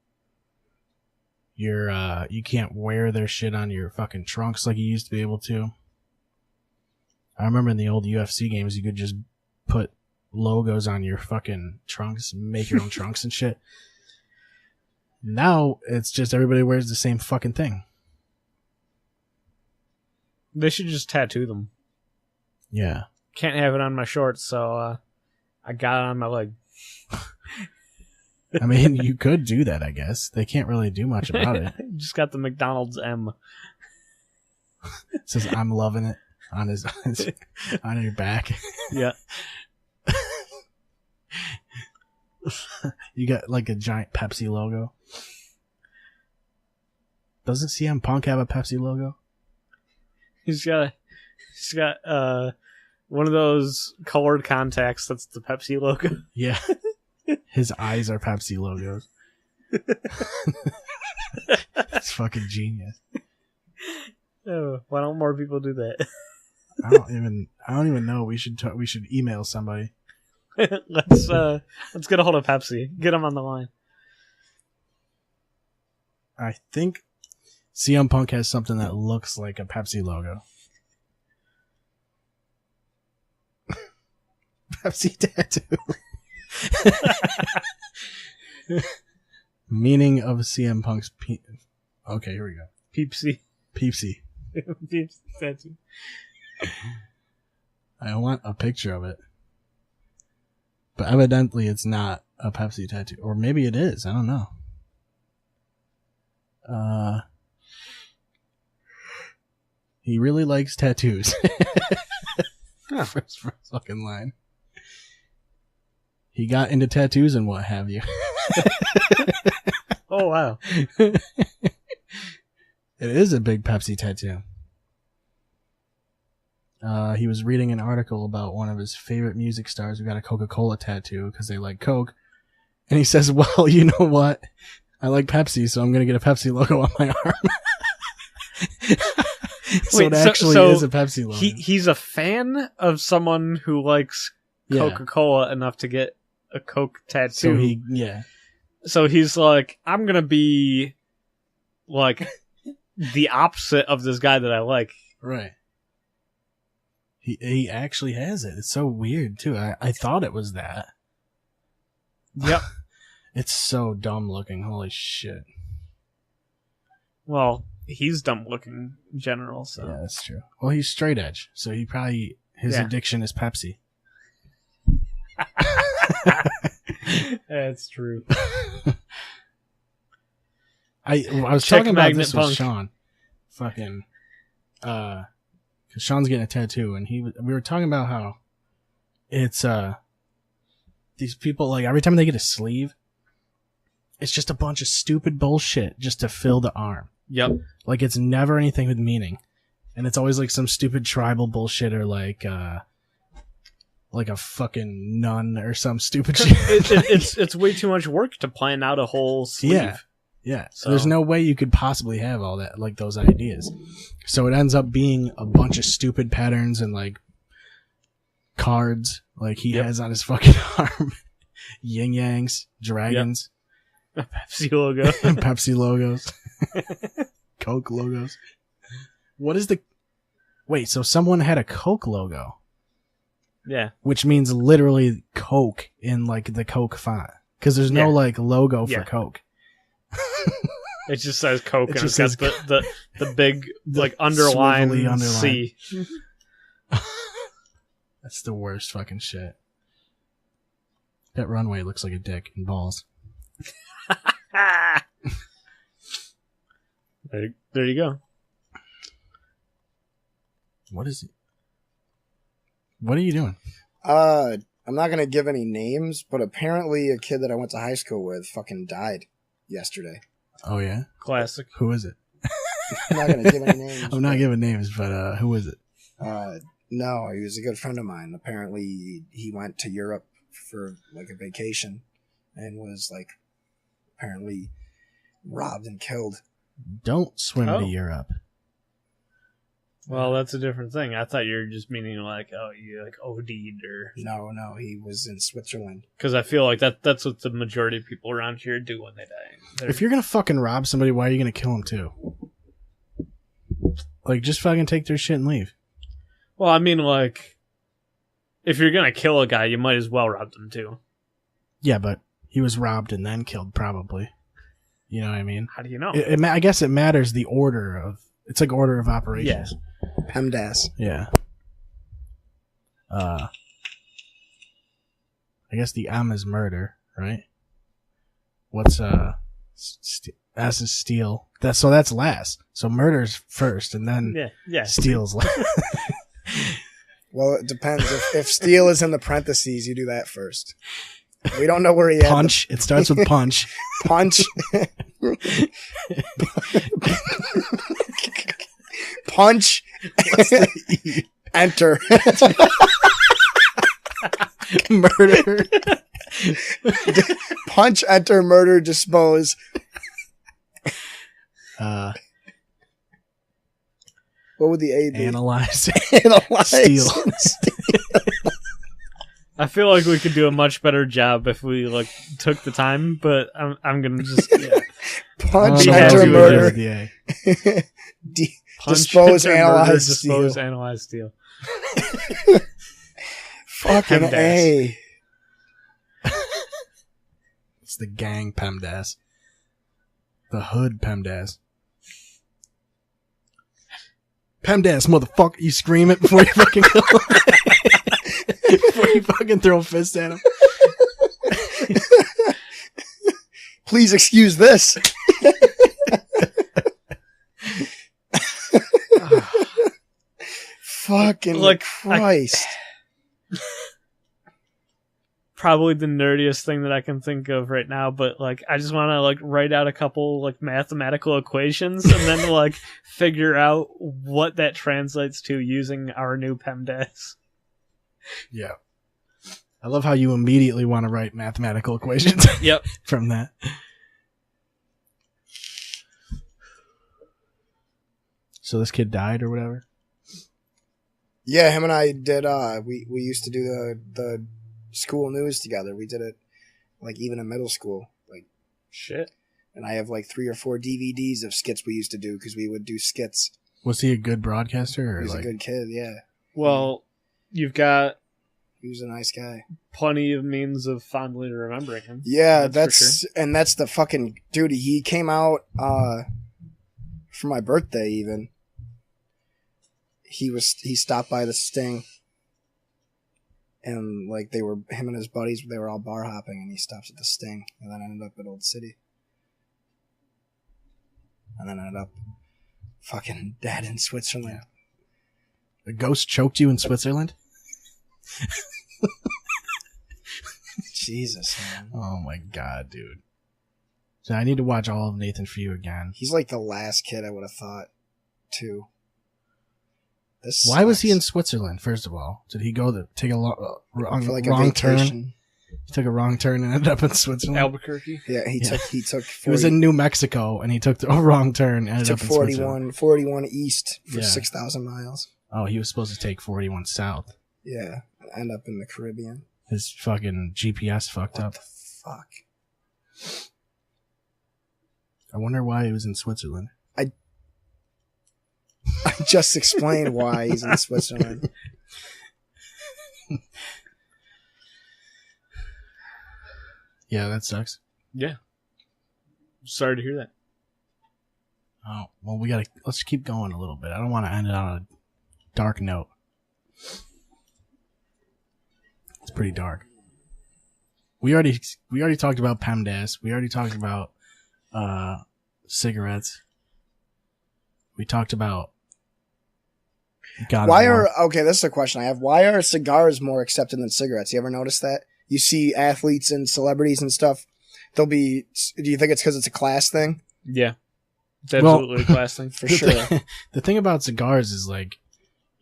You can't wear their shit on your fucking trunks like you used to be able to. I remember in the old UFC games, you could just put logos on your fucking trunks and make your own trunks and shit. Now it's just everybody wears the same fucking thing. They should just tattoo them. Yeah. Can't have it on my shorts, so I got it on my leg. I mean, you could do that, I guess. They can't really do much about it. Just got the McDonald's M. It says, "I'm loving it" on on your back. Yeah. You got like a giant Pepsi logo. Doesn't CM Punk have a Pepsi logo? He's got one of those colored contacts that's the Pepsi logo. Yeah. His eyes are Pepsi logos. It's fucking genius. Oh, why don't more people do that? I don't even know. We should email somebody. Let's get a hold of Pepsi. Get them on the line. I think CM Punk has something that looks like a Pepsi logo. Pepsi tattoo. Meaning of CM Punk's okay, here we go. Peepsy. Peepsy. Peepsy tattoo. I want a picture of it. But evidently it's not a Pepsi tattoo. Or maybe it is. I don't know. He really likes tattoos. First fucking line. He got into tattoos and what have you. Oh, wow. It is a big Pepsi tattoo. He was reading an article about one of his favorite music stars who got a Coca-Cola tattoo because they like Coke. And he says, well, you know what? I like Pepsi, so I'm going to get a Pepsi logo on my arm. So it actually is a Pepsi logo. He's a fan of someone who likes Coca-Cola enough to get a Coke tattoo. So he's like, I'm going to be like the opposite of this guy that I like. Right. He actually has it. It's so weird, too. I thought it was that. Yep. It's so dumb looking. Holy shit. Well, he's dumb looking in general, so. Yeah, that's true. Well, he's straight edge, so his addiction is Pepsi. That's true. I was talking about this with Sean. Fucking, because Sean's getting a tattoo, and we were talking about how it's these people, like, every time they get a sleeve, it's just a bunch of stupid bullshit just to fill the arm. Yep. Like, it's never anything with meaning, and it's always like some stupid tribal bullshit or like a fucking nun or some stupid shit. It's way too much work to plan out a whole sleeve. Yeah. So there's no way you could possibly have all that, like, those ideas. So it ends up being a bunch of stupid patterns and like cards, like he has on his fucking arm. Yin Yangs, dragons, Pepsi logo, Pepsi logos, Coke logos. What is wait, so someone had a Coke logo. Yeah. Which means literally Coke in like the Coke font. Because there's no like logo for Coke. It just says Coke and it's got the big like underline C. That's the worst fucking shit. That runway looks like a dick and balls. There you go. What is it? What are you doing? I'm not going to give any names, but apparently a kid that I went to high school with fucking died yesterday. Oh, yeah? Classic. Who is it? I'm not going to give any names. I'm not giving names, but who is it? No, he was a good friend of mine. Apparently he went to Europe for like a vacation and was like apparently robbed and killed. Don't swim to Europe. Well, that's a different thing. I thought you were just meaning like, oh, you like OD'd or... No, he was in Switzerland. Because I feel like that's what the majority of people around here do when they die. If you're going to fucking rob somebody, why are you going to kill them too? Like, just fucking take their shit and leave. Well, I mean, like, if you're going to kill a guy, you might as well rob them too. Yeah, but he was robbed and then killed, probably. You know what I mean? How do you know? I guess it matters the order of... It's like order of operations. Yeah. PEMDAS. Yeah. I guess the M is murder, right? What's S is steal. That's last. So murder's first, and then steal's last. Well, it depends. If steal is in the parentheses, you do that first. We don't know where he punch. It starts with punch. Punch. Punch. Enter. Murder. Punch, enter, murder, dispose. What would the A be? Analyze. Analyze. Steal. I feel like we could do a much better job if we like took the time, but I'm gonna just Punch, Be enter, happy with murder. The punch, Dispose, enter, analyze, murder, steal. dispose, analyze, steal. Fucking PEMDAS. A. It's the gang PEMDAS. The hood PEMDAS. PEMDAS, motherfucker. You scream it before you fucking kill him. Before you fucking throw a fist at him. Please excuse this. Fucking Like, Christ. Probably the nerdiest thing that I can think of right now, but like I just want to like write out a couple like mathematical equations and then like figure out what that translates to using our new PEMDAS. Yeah. I love how you immediately want to write mathematical equations Yep. from that. So this kid died or whatever? Yeah, him and I did, we used to do the school news together. We did it, like, even in middle school. Like, Shit. and I have, like, 3 or 4 DVDs of skits we used to do, because we would do skits. Was he a good broadcaster? Or He was like, a good kid, yeah. Well, you've got He was a nice guy. plenty of means of fondly remembering him. Yeah, That's for sure. and that's the fucking dude. He came out for my birthday. Even he stopped by the Sting, and like him and his buddies. They were all bar hopping, and he stops at the Sting, and then ended up at Old City, and then ended up fucking dead in Switzerland. a ghost choked you in Switzerland? Jesus, man. Oh my god, dude. So I need to watch all of Nathan for You again. He's like the last kid I would have thought, too. This Why was he in sucks. Switzerland, first of all? Did he go to take a wrong for like wrong a turn? vacation? He took a wrong turn and ended up in Switzerland? Albuquerque. Yeah, he took 40, He was in New Mexico and he took a wrong turn and ended took up in Switzerland. 41 east for Yeah. 6,000 miles. Oh, he was supposed to take 41 south. Yeah, end up in the Caribbean. His fucking GPS fucked What up. the fuck? I wonder why he was in Switzerland. I just explained why he's in Switzerland. Yeah, that sucks. Yeah. Sorry to hear that. Oh, well, let's keep going a little bit. I don't want to end it on a dark note. It's pretty dark. We already talked about PEMDAS. We already talked about cigarettes. We talked about God of War. This is a question I have. Why are cigars more accepted than cigarettes? You ever notice that? You see athletes and celebrities and stuff. Do you think it's because it's a class thing? Yeah. It's absolutely a class thing. For sure. The thing about cigars is like,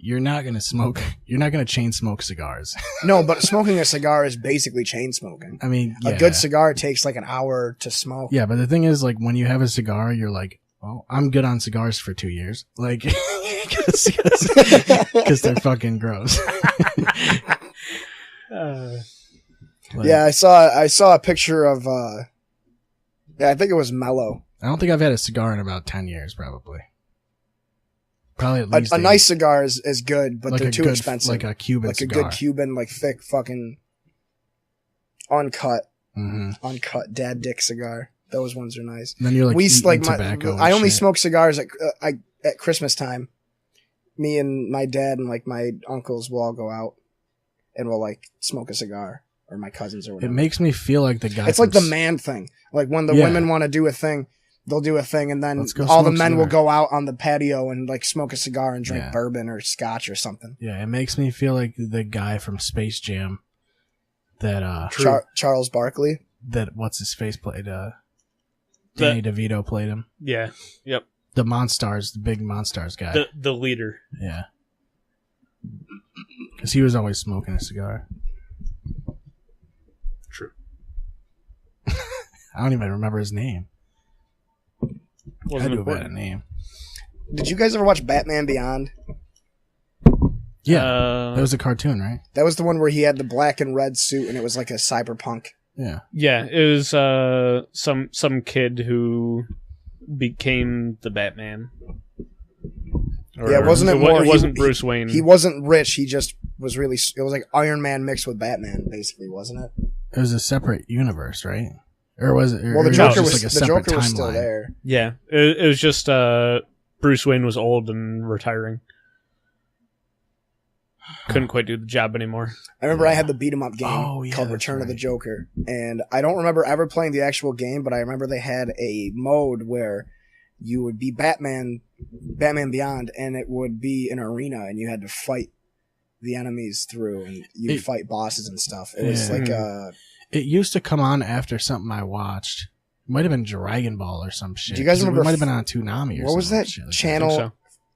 you're not going to chain smoke cigars. No, but smoking a cigar is basically chain smoking. I mean, yeah. A good cigar takes like an hour to smoke. Yeah, but the thing is, like, when you have a cigar, you're like, well, I'm good on cigars for 2 years. Like, because they're fucking gross. Like, Yeah, I saw a picture of, I think it was Mellow. I don't think I've had a cigar in about 10 years, probably. Probably at least A nice cigar is good, but like they're too expensive. Like a Cuban like cigar. a good Cuban, like thick, fucking uncut dad dick cigar. Those ones are nice. And then you're like, tobacco. I only shit. smoke cigars at Christmas time. Me and my dad and like my uncles will all go out and we'll like smoke a cigar, or my cousins or whatever. It makes me feel like the guy. It's like the man thing. Like when the women want to do a thing, they'll do a thing, and then Let's go all the smoke men will cigar. go out on the patio and like smoke a cigar and drink Yeah. bourbon or scotch or something. Yeah, it makes me feel like the guy from Space Jam. That Charles Barkley. That what's his face played. Danny DeVito played him. Yeah. Yep. The Monstars, the big Monstars guy. The leader. Yeah. Because he was always smoking a cigar. True. I don't even remember his name. I Wasn't do a bad important. name. Did you guys ever watch Batman Beyond? Yeah, that was a cartoon, right? That was the one where he had the black and red suit, and it was like a cyberpunk. Yeah. Yeah, it was some kid who became the Batman. Yeah, it wasn't Bruce Wayne. He wasn't rich. He just was really. It was like Iron Man mixed with Batman, basically, wasn't it? It was a separate universe, right? Or was it? Well, the or Joker was was just like a the separate Joker was timeline? still there. Yeah, it was just Bruce Wayne was old and retiring. Couldn't quite do the job anymore. I remember I had the beat 'em up game called that's Return of the right. Joker, and I don't remember ever playing the actual game, but I remember they had a mode where you would be Batman Beyond, and it would be an arena, and you had to fight the enemies through, and you'd fight bosses and stuff. It was like It used to come on after something I watched. It might have been Dragon Ball or some shit. Do you guys remember It might have been on Toonami or what was something. that Shit like channel? so.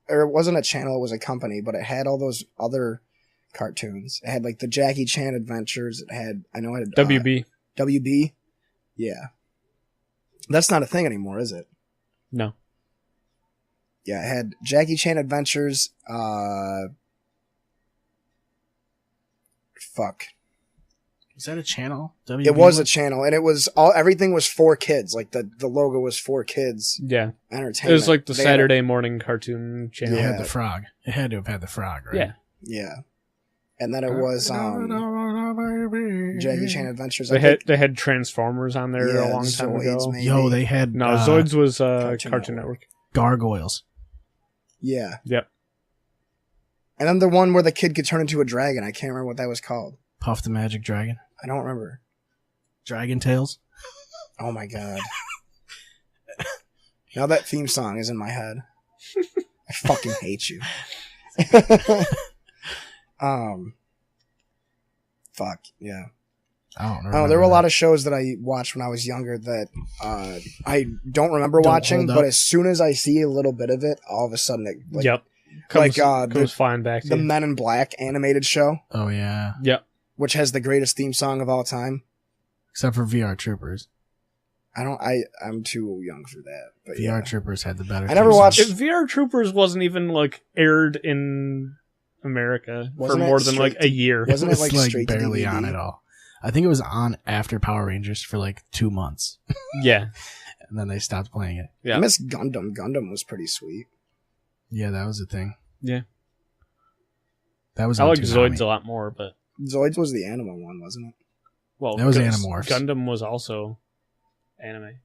Or it wasn't a channel; it was a company, but it had all those other cartoons. It had like the Jackie Chan Adventures. It had WB. WB. Yeah, that's not a thing anymore, is it? No. Yeah, it had Jackie Chan Adventures. Fuck. Is that a channel? WB It was a channel, and it was everything was for kids. Like the logo was for kids Yeah. entertainment. It was like the They had Saturday morning cartoon channel. It Yeah. had the frog. It had to have had the frog, right? Yeah. Yeah, and then it was Jackie Chan Adventures. They had Transformers on there a long time Zoids, ago. maybe. Yo, they had No, Zoids was Cartoon Network. gargoyles. Yeah, Yep. and then the one where the kid could turn into a dragon. I can't remember what that was called. Puff the Magic Dragon. I don't remember. Dragon Tales. Oh my god. Now that theme song is in my head. I fucking hate you. Fuck, yeah. I don't know. Oh, there were a lot of shows that I watched when I was younger that I don't remember watching, hold up. but as soon as I see a little bit of it, all of a sudden it Yep. like Comes flying back to the you. Men in Black animated show, Oh yeah, Yep. which has the greatest theme song of all time. except for VR Troopers. I'm too young for that. But VR yeah. Troopers had the better. I never theme watched- song. If VR Troopers wasn't even like aired in America Wasn't for it more than straight- like a year. Wasn't It it was like straight to barely DVD? on at all. I think it was on after Power Rangers for like 2 months, Yeah. and then they stopped playing it. Yeah. I miss Gundam. Gundam was pretty sweet. Yeah, that was a thing. Yeah. That was. I on like Toonami. Zoids a lot more, but Zoids was the anime one, wasn't it? well, That was because Animorphs. Gundam was also anime.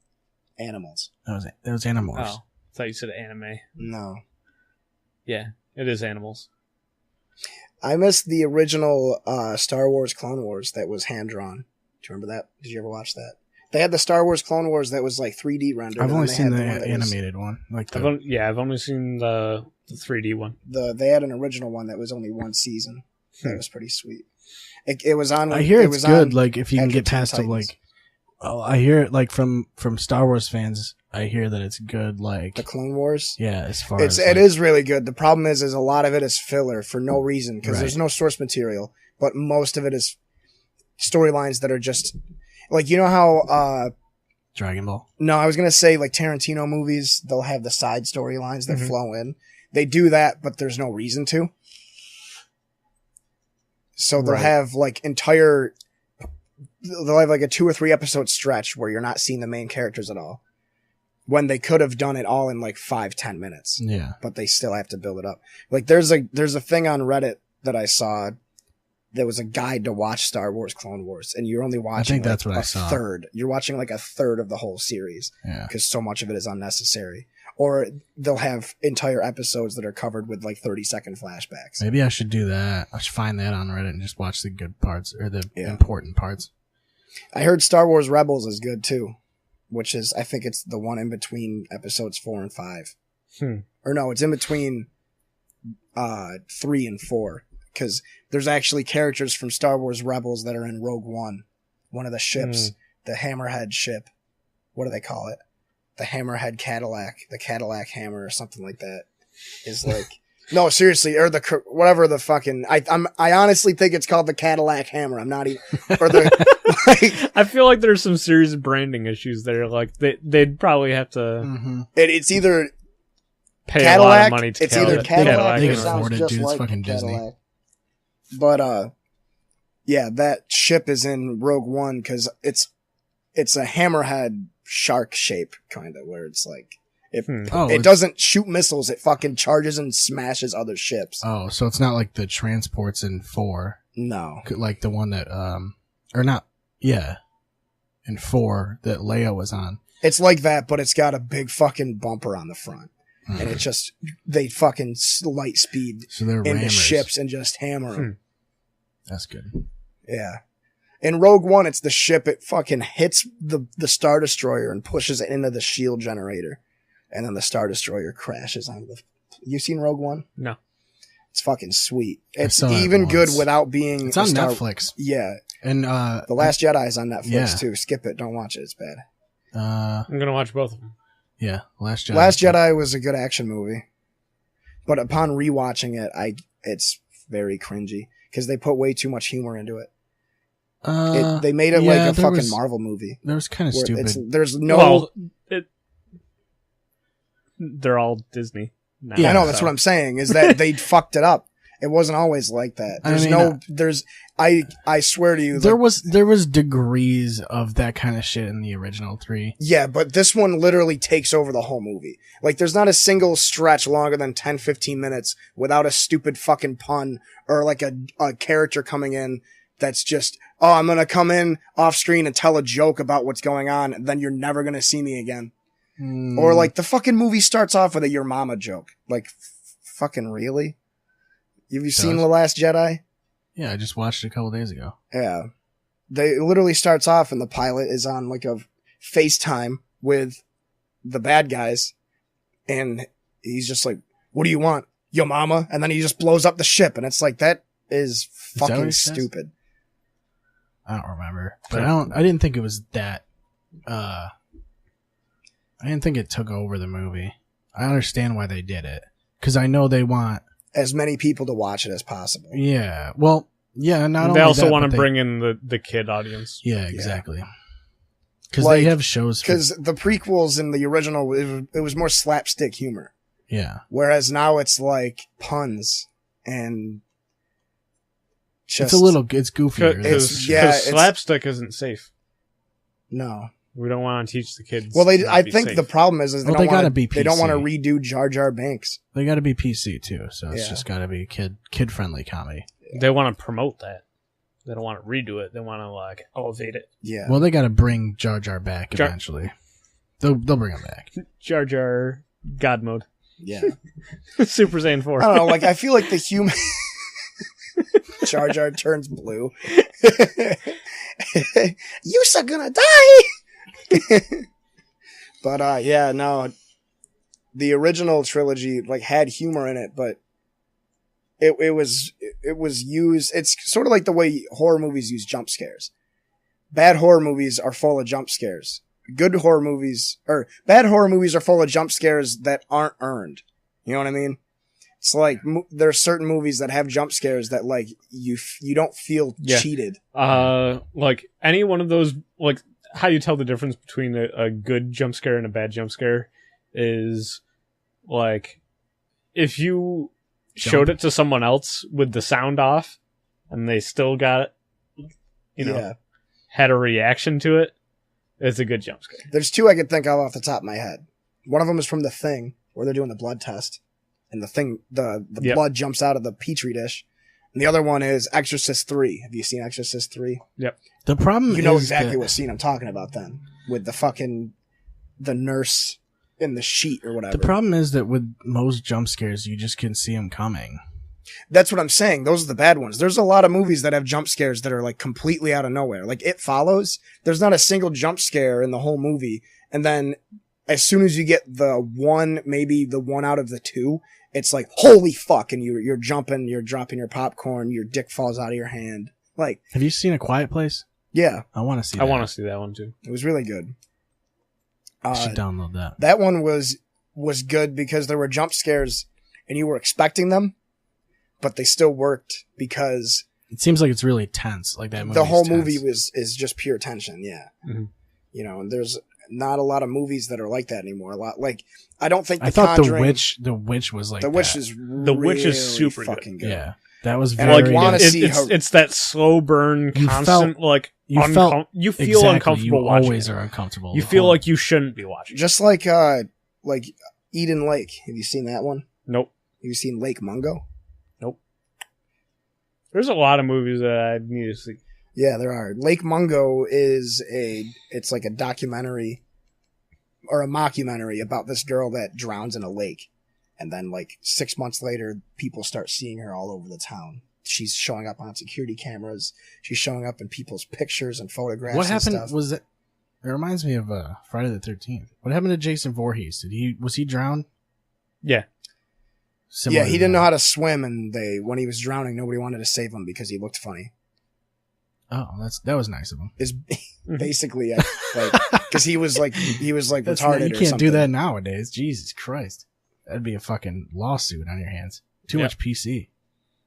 Animals. That was Animorphs. Oh, I thought you said anime. No. Yeah, it is animals. I missed the original Star Wars Clone Wars that was hand drawn. Do you remember that? Did you ever watch that? They had the Star Wars Clone Wars that was like 3D rendered. I've and only then they seen had the one that was- animated one. Like I've only seen the 3D one. They had an original one that was only one season. That was pretty sweet. It was on. I hear it it's was good. on Like if you can Edge get of Teen past of Titans. like, oh, I hear it like from Star Wars fans. I hear that it's good. Like the Clone Wars. yeah, as far It as like, is really good. The problem is a lot of it is filler for no reason because Right. there's no source material. But most of it is storylines that are just like how. Dragon Ball. No, I was gonna say like Tarantino movies. They'll have the side storylines that Mhm. flow in. They do that, but there's no reason to. So they'll Right. have like entire. They'll have like a 2 or 3 episode stretch where you're not seeing the main characters at all, when they could have done it all in like 5-10 minutes. Yeah. But they still have to build it up. Like there's a thing on Reddit that I saw. There was a guide to watch Star Wars Clone Wars, and you're only watching think that's like what I a saw. third. You're watching like a third of the whole series Yeah. because so much of it is unnecessary. Or they'll have entire episodes that are covered with like 30-second flashbacks. Maybe I should do that. I should find that on Reddit and just watch the good parts or the Yeah. important parts. I heard Star Wars Rebels is good too, which is I think it's the one in between episodes 4 and 5. Or no, it's in between 3 and 4 because there's actually characters from Star Wars Rebels that are in Rogue One of the ships, the Hammerhead ship. What do they call it? The Hammerhead Cadillac, the Cadillac Hammer or something like that is like no, seriously, or the whatever the fucking I honestly think it's called the Cadillac Hammer. I'm not even or the like I feel like there's some serious branding issues there. Like they'd probably have to. Mm-hmm. it's either pay Cadillac, a lot of money to it's either Cadillac They or can sounds afford it, just dude. It's like fucking Disney. Cadillac. But yeah, that ship is in Rogue One because it's a hammerhead shark shape kind of where it's like it doesn't shoot missiles, it fucking charges and smashes other ships. Oh, so it's not like the transports in 4. No, Like the one that or not, yeah, in 4 that Leia was on. it's like that, but it's got a big fucking bumper on the front, and it's just they fucking light speed So they're into rammers. ships and just hammer them. That's good. Yeah. In Rogue One, it's the ship. It fucking hits the Star Destroyer and pushes it into the shield generator. And then the Star Destroyer crashes on the... You seen Rogue One? No. It's fucking sweet. I It's saw it even once. good without being... It's on Netflix. Yeah. And The Last Jedi is on Netflix, Yeah. too. Skip it. Don't watch it. It's bad. I'm going to watch both of them. Yeah, Last Jedi. Last Jedi was a good action movie. But upon rewatching it, it's very cringy. Because they put way too much humor into it. They made it like a fucking Marvel movie. That was kind of where stupid. There's no... Well, they're all Disney now. I know, that's what I'm saying, is that they fucked it up. It wasn't always like that. I swear to you. There was degrees of that kind of shit in the original 3. Yeah, but this one literally takes over the whole movie. Like, there's not a single stretch longer than 10, 15 minutes without a stupid fucking pun or like a character coming in that's just, oh, I'm gonna come in off screen and tell a joke about what's going on, and then you're never gonna see me again. Or like the fucking movie starts off with a your mama joke. Like, fucking really? Have you seen The Last Jedi? Yeah, I just watched it a couple days ago. Yeah. It literally starts off and the pilot is on like a FaceTime with the bad guys. And he's just like, what do you want? Your mama? And then he just blows up the ship. And it's like, that is that what fucking he says? stupid. I don't remember. But I didn't think it was that I didn't think it took over the movie. I understand why they did it. Because I know they want As many people to watch it as possible. Yeah. Well, yeah, not only They also that, want but to bring in the kid audience. Yeah, exactly. Because Like, they have shows. Because the prequels in the original, it was more slapstick humor. Yeah. Whereas now it's like puns and just... It's goofier. Because slapstick isn't safe. No. We don't want to teach the kids. Well, how I to be think safe. the problem is they Well, they don't gotta want be to. They don't want to PC. redo Jar Jar Binks. They got to be PC too, so it's Yeah. just got to be kid friendly comedy. They want to promote that. They don't want to redo it. They want to like elevate it. Yeah. Well, they got to bring Jar Jar back Jar- eventually. They'll bring him back. Jar Jar God mode. Yeah. Super Saiyan 4. I don't know. Like, I feel like the human Jar Jar turns blue. You're gonna die. But yeah, no. The original trilogy like had humor in it, but it was used. It's sort of like the way horror movies use jump scares. Bad horror movies are full of jump scares. Bad horror movies are full of jump scares that aren't earned. You know what I mean? It's like there are certain movies that have jump scares that like you don't feel cheated. Like any one of those, like how you tell the difference between a good jump scare and a bad jump scare is like if you showed it to someone else with the sound off and they still got it, had a reaction to it, it's a good jump scare. There's two I could think of off the top of my head. One of them is from The Thing, where they're doing the blood test, and the blood jumps out of the petri dish. And the other one is Exorcist 3. Have you seen Exorcist 3? Yep. The problem You know is exactly that- what scene I'm talking about then, with the nurse in the sheet or whatever. The problem is that with most jump scares, you just can see them coming. That's what I'm saying. Those are the bad ones. There's a lot of movies that have jump scares that are like completely out of nowhere. Like It Follows. There's not a single jump scare in the whole movie. And then as soon as you get the one, maybe the one out of the two, it's like, holy fuck. And you're jumping, you're dropping your popcorn, your dick falls out of your hand. Like, Have you seen A Quiet Place? yeah, I want to see that. I want to see that one too. it was really good. I should download that. That one was good because there were jump scares and you were expecting them, but they still worked because It seems like it's really tense. Like that movie. the whole movie is just pure tension. Yeah. Mhm. You know, and there's not a lot of movies that are like that anymore. A lot like I don't think I thought Conjuring, the witch was like the Witch that. is The Witch is really super fucking good. Yeah, that was And I very. wanna good. see how- it's that slow burn, You constant you you felt feel exactly, uncomfortable you watching. always it. are uncomfortable. You feel like you shouldn't be watching. Just like Eden Lake. Have you seen that one? Nope. Have you seen Lake Mungo? There's a lot of movies that I need to see. Yeah, there are. Lake Mungo it's like a documentary or a mockumentary about this girl that drowns in a lake. And then like 6 months later, people start seeing her all over the town. She's showing up on security cameras. She's showing up in people's pictures and photographs. what and happened stuff. was it. It reminds me of Friday the 13th. What happened to Jason Voorhees? Was he drowned? Yeah. Similar Yeah, he to didn't that. know how to swim, and when he was drowning, nobody wanted to save him because he looked funny. Oh, that was nice of him. Is basically like because he was like That's retarded. not- you or can't something. do that nowadays. Jesus Christ, that'd be a fucking lawsuit on your hands. Too Yeah. much PC.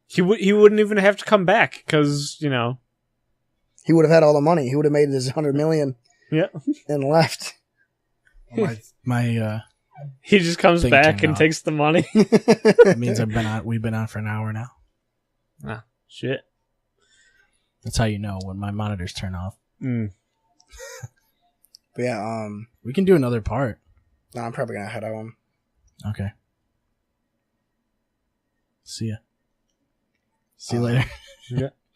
He wouldn't even have to come back because, He would have had all the money. He would have made his $100 million yeah. and left. My He just comes Thing back turned and off. takes the money. it means we've been on for an hour now. Ah, shit. That's how you know when my monitors turn off. Mm. But yeah, We can do another part. no, I'm probably gonna head home. Okay. See ya. See you later.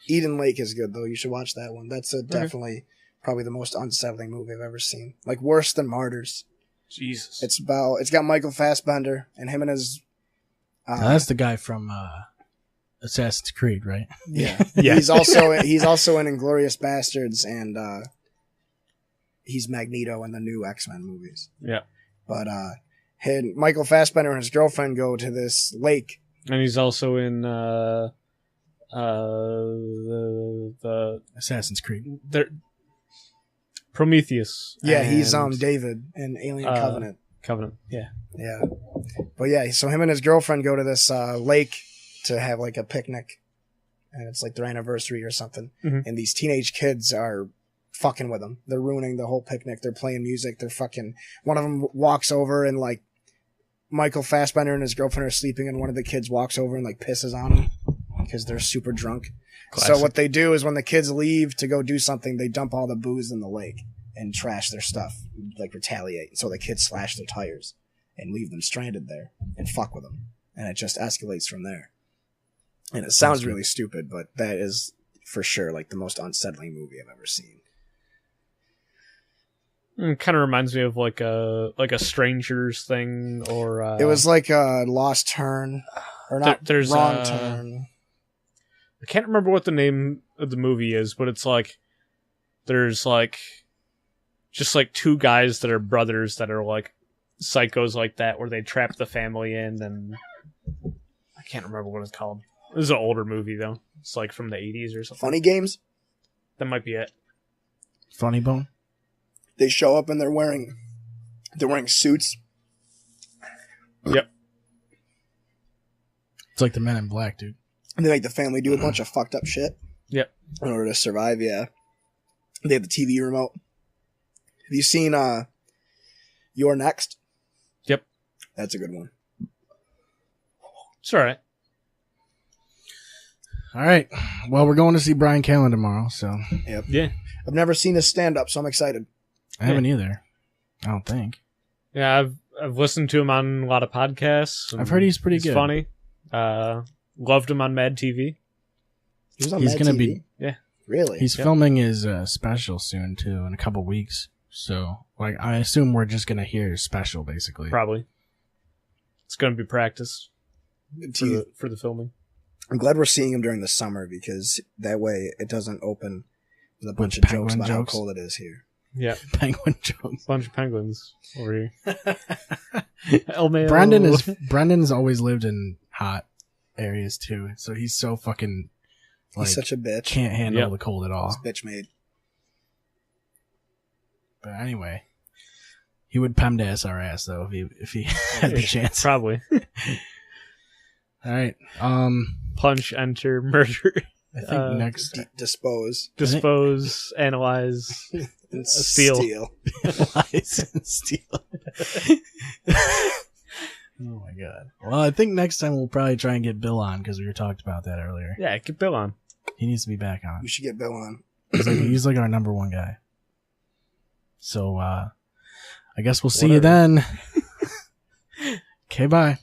Eden Lake is good though. You should watch that one. That's definitely probably the most unsettling movie I've ever seen. Like worse than Martyrs. Jesus. It's got Michael Fassbender and him and his. Now, that's the guy from Assassin's Creed, right? Yeah. Yeah. He's also in Inglourious Bastards and he's Magneto in the new X-Men movies. Yeah. But Michael Fassbender and his girlfriend go to this lake. And he's also in the Assassin's Creed. Prometheus. Yeah, he's and, David in Alien Covenant. Covenant. Yeah. Yeah. But yeah, so him and his girlfriend go to this lake to have like a picnic. And it's like their anniversary or something. Mhm. And these teenage kids are fucking with them. They're ruining the whole picnic. They're playing music. They're fucking... One of them walks over and like Michael Fassbender and his girlfriend are sleeping and one of the kids walks over and like pisses on him because they're super drunk. Classic. So what they do is when the kids leave to go do something, they dump all the booze in the lake and trash their stuff, like retaliate. So the kids slash their tires and leave them stranded there and fuck with them. And it just escalates from there. And it sounds really stupid, but that is for sure like the most unsettling movie I've ever seen. It kind of reminds me of like a Strangers thing, or It was like a Lost Turn, or not there's Wrong Turn. I can't remember what the name of the movie is, but it's like there's like just like two guys that are brothers that are like psychos like that, where they trap the family in, and I can't remember what it's called. This is an older movie though. It's like from the 80s or something. Funny Games. That might be it. Funny Bone? They show up and they're wearing suits. Yep. It's like the Men in Black, dude. And they make the family do a bunch of fucked up shit. Yep. In order to survive, yeah. They have the TV remote. Have you seen You're Next? Yep. That's a good one. It's alright. All right. Well, we're going to see Brian Callen tomorrow, so Yep. Yeah. I've never seen his stand-up, so I'm excited. I haven't either. I don't think. Yeah, I've listened to him on a lot of podcasts. I've heard he's pretty good. Funny. Loved him on Mad TV. He was on He's Mad gonna TV? be- Yeah. Really? He's filming his special soon, too, in a couple weeks. So, like, I assume we're just going to hear his special, basically. Probably. It's going to be practice TV. for the filming. I'm glad we're seeing him during the summer because that way it doesn't open with a bunch With of jokes penguin about jokes? how cold it is here. Yeah. Penguin jokes. Bunch of penguins over here. El Mayo. Brendan's always lived in hot areas, too. So he's so fucking, like, He's such a bitch. can't handle Yep. the cold at all. He's bitch made. But anyway, he would PEMDAS our ass, though, if he had the chance. Probably. All right. Punch, enter, murder. I think next Dispose. Dispose, analyze, And steal. lies and steal. Oh my god. Well, I think next time we'll probably try and get Bill on because we talked about that earlier. Yeah, get Bill on. He needs to be back on. You should get Bill on. He's like our number one guy. So I guess we'll see you then. Okay, bye.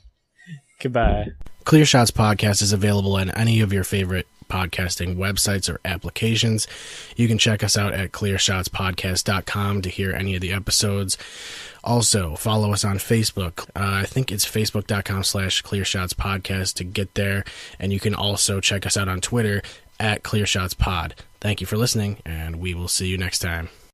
Goodbye. Clear Shots Podcast is available on any of your favorite podcasting websites or applications. You can check us out at clearshotspodcast.com to hear any of the episodes. Also, follow us on Facebook. I think it's facebook.com/clearshotspodcast to get there. And you can also check us out on Twitter at clearshotspod. Thank you for listening, and we will see you next time.